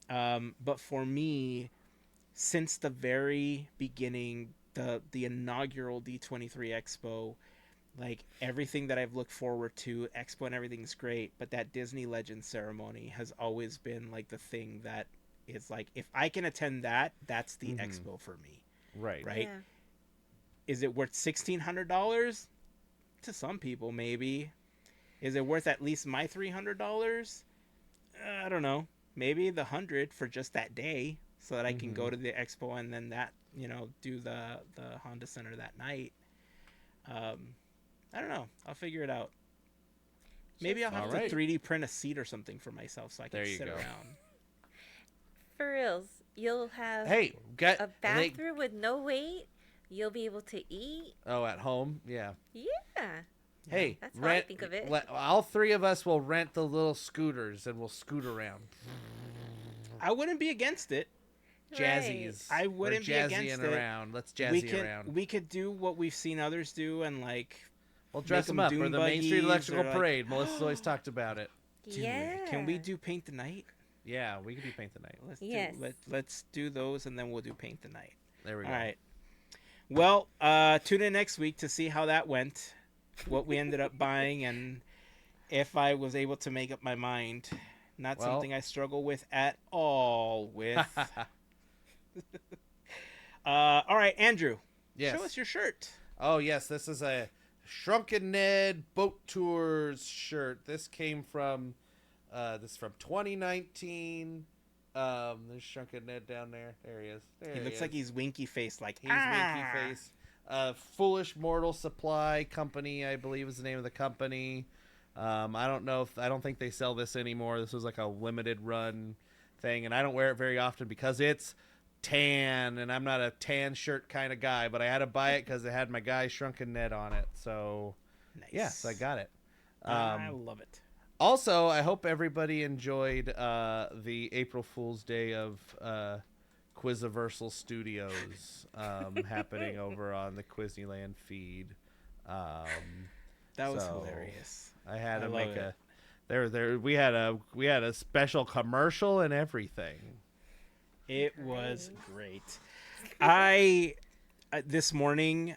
But for me, since the very beginning, the inaugural D23 Expo, like everything that I've looked forward to, Expo and everything's great, but that Disney Legends ceremony has always been like the thing that is like, if I can attend that, that's the Expo for me, Right. right? Yeah. Is it worth $1,600? To some people, maybe. Is it worth at least my $300? I don't know. Maybe the 100 for just that day, so that I can go to the expo and then do the Honda Center that night. I don't know. I'll figure it out. Maybe I'll have All to right. 3D print a seat or something for myself so I can There you sit go. around. For reals, you'll have Hey, get a bathroom with no wait. You'll be able to eat. at home. Yeah. Yeah. Hey, That's how I rent. think of it. All 3 of us will rent the little scooters and we'll scoot around. I wouldn't be against it. Jazzies. I wouldn't be We're against jazzying it. around. Let's jazzy around. We could do what we've seen others do and like We'll dress make them 'em up for dune the Main Street buggies Electrical or, like- Parade. Melissa's always talked about it. Dude, Yeah. can we do paint the night? Yeah, we could do Paint the Night. Let's Yes. let's do those and then we'll do paint the night. There we go. All right. Well, tune in next week to see how that went, what we ended up buying, and if I was able to make up my mind. Not Well, something I struggle with at all with. All right, Andrew, show us yes. your shirt. Oh, yes. This is a Shrunken Ned Boat Tours shirt. This came from, this is from 2019. There's Shrunken Ned down there. There he is. There He he looks is. like he's winky faced, like He's winky face. Foolish Mortal Supply Company, I believe, is the name of the company. I don't know if I don't think they sell this anymore. This was like a limited run thing, and I don't wear it very often because it's tan, and I'm not a tan shirt kind of guy. But I had to buy it because it had my guy Shrunken Ned on it. So Nice. yes, I got it. I love it. Also, I hope everybody enjoyed the April Fool's Day of Quiziversal Studios happening over on the Quizneyland feed. That was so hilarious. I had I to love make it. we had a special commercial and everything. It was great. I this morning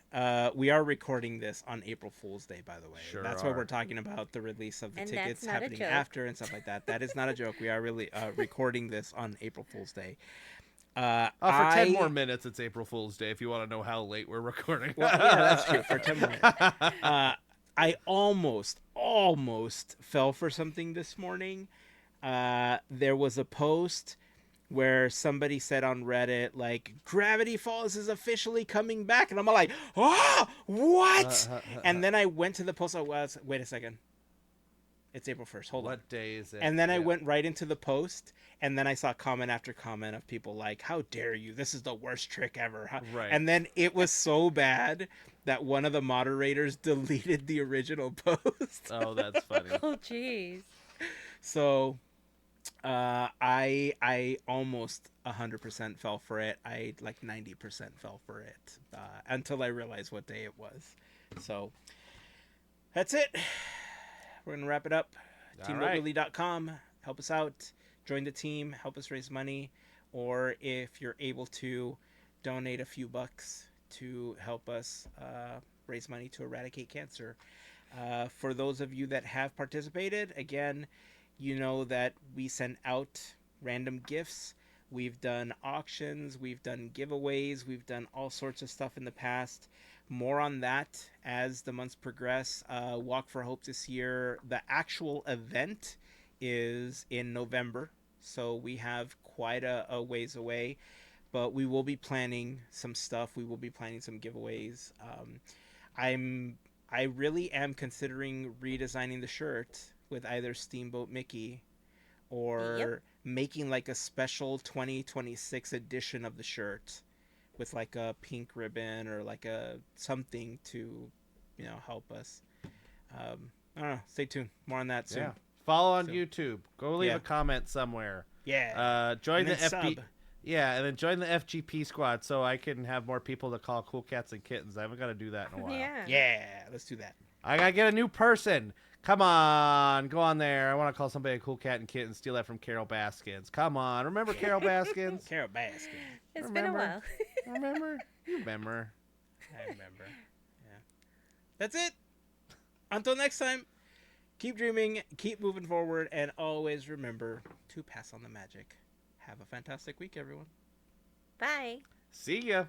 we are recording this on April Fool's Day, by the way. Sure That's why are. we're talking about the release of the And tickets that's not a happening joke. after and stuff like that. That is not a joke. We are really recording this on April Fool's Day. For 10 more minutes, it's April Fool's Day if you want to know how late we're recording. Well, yeah, that's true. For 10 minutes. I almost fell for something this morning. There was a post where somebody said on Reddit, like, Gravity Falls is officially coming back. And I'm like, oh, what? And then I went to the post. I was, wait a second. It's April 1st. Hold on. What day is it? And then I went right into the post, and then I saw comment after comment of people like, how dare you? This is the worst trick ever. Right. And then it was so bad that one of the moderators deleted the original post. Oh, that's funny. Oh, jeez. So I almost 100% fell for it. I like 90% fell for it until I realized what day it was. So that's it. We're going to wrap it up. All right. TeamBuildLily.com. Help us out. Join the team. Help us raise money. Or if you're able to, donate a few bucks to help us raise money to eradicate cancer. For those of you that have participated, again, you know that we send out random gifts. We've done auctions. We've done giveaways. We've done all sorts of stuff in the past. More on that as the months progress. Walk for Hope this year, the actual event is in November, so we have quite a ways away, but we will be planning some stuff. We will be planning some giveaways. I really am considering redesigning the shirt with either Steamboat Mickey or making like a special 2026 edition of the shirt with like a pink ribbon or like a something to, help us. I don't know. Stay tuned. More on that soon. Yeah. Follow on YouTube. Go leave Yeah. a comment somewhere. Yeah. Join And the then FB. sub. Yeah, and then join the FGP Squad so I can have more people to call cool cats and kittens. I haven't got to do that in a while. Yeah. Yeah. Let's do that. I gotta get a new person. Come on, go on there. I want to call somebody a cool cat and kitten. Steal that from Carol Baskins. Come on, remember Carol Baskins? Carol Baskin. It's been a while. Remember? You remember? I remember. Yeah. That's it. Until next time, keep dreaming, keep moving forward, and always remember to pass on the magic. Have a fantastic week, everyone. Bye. See ya.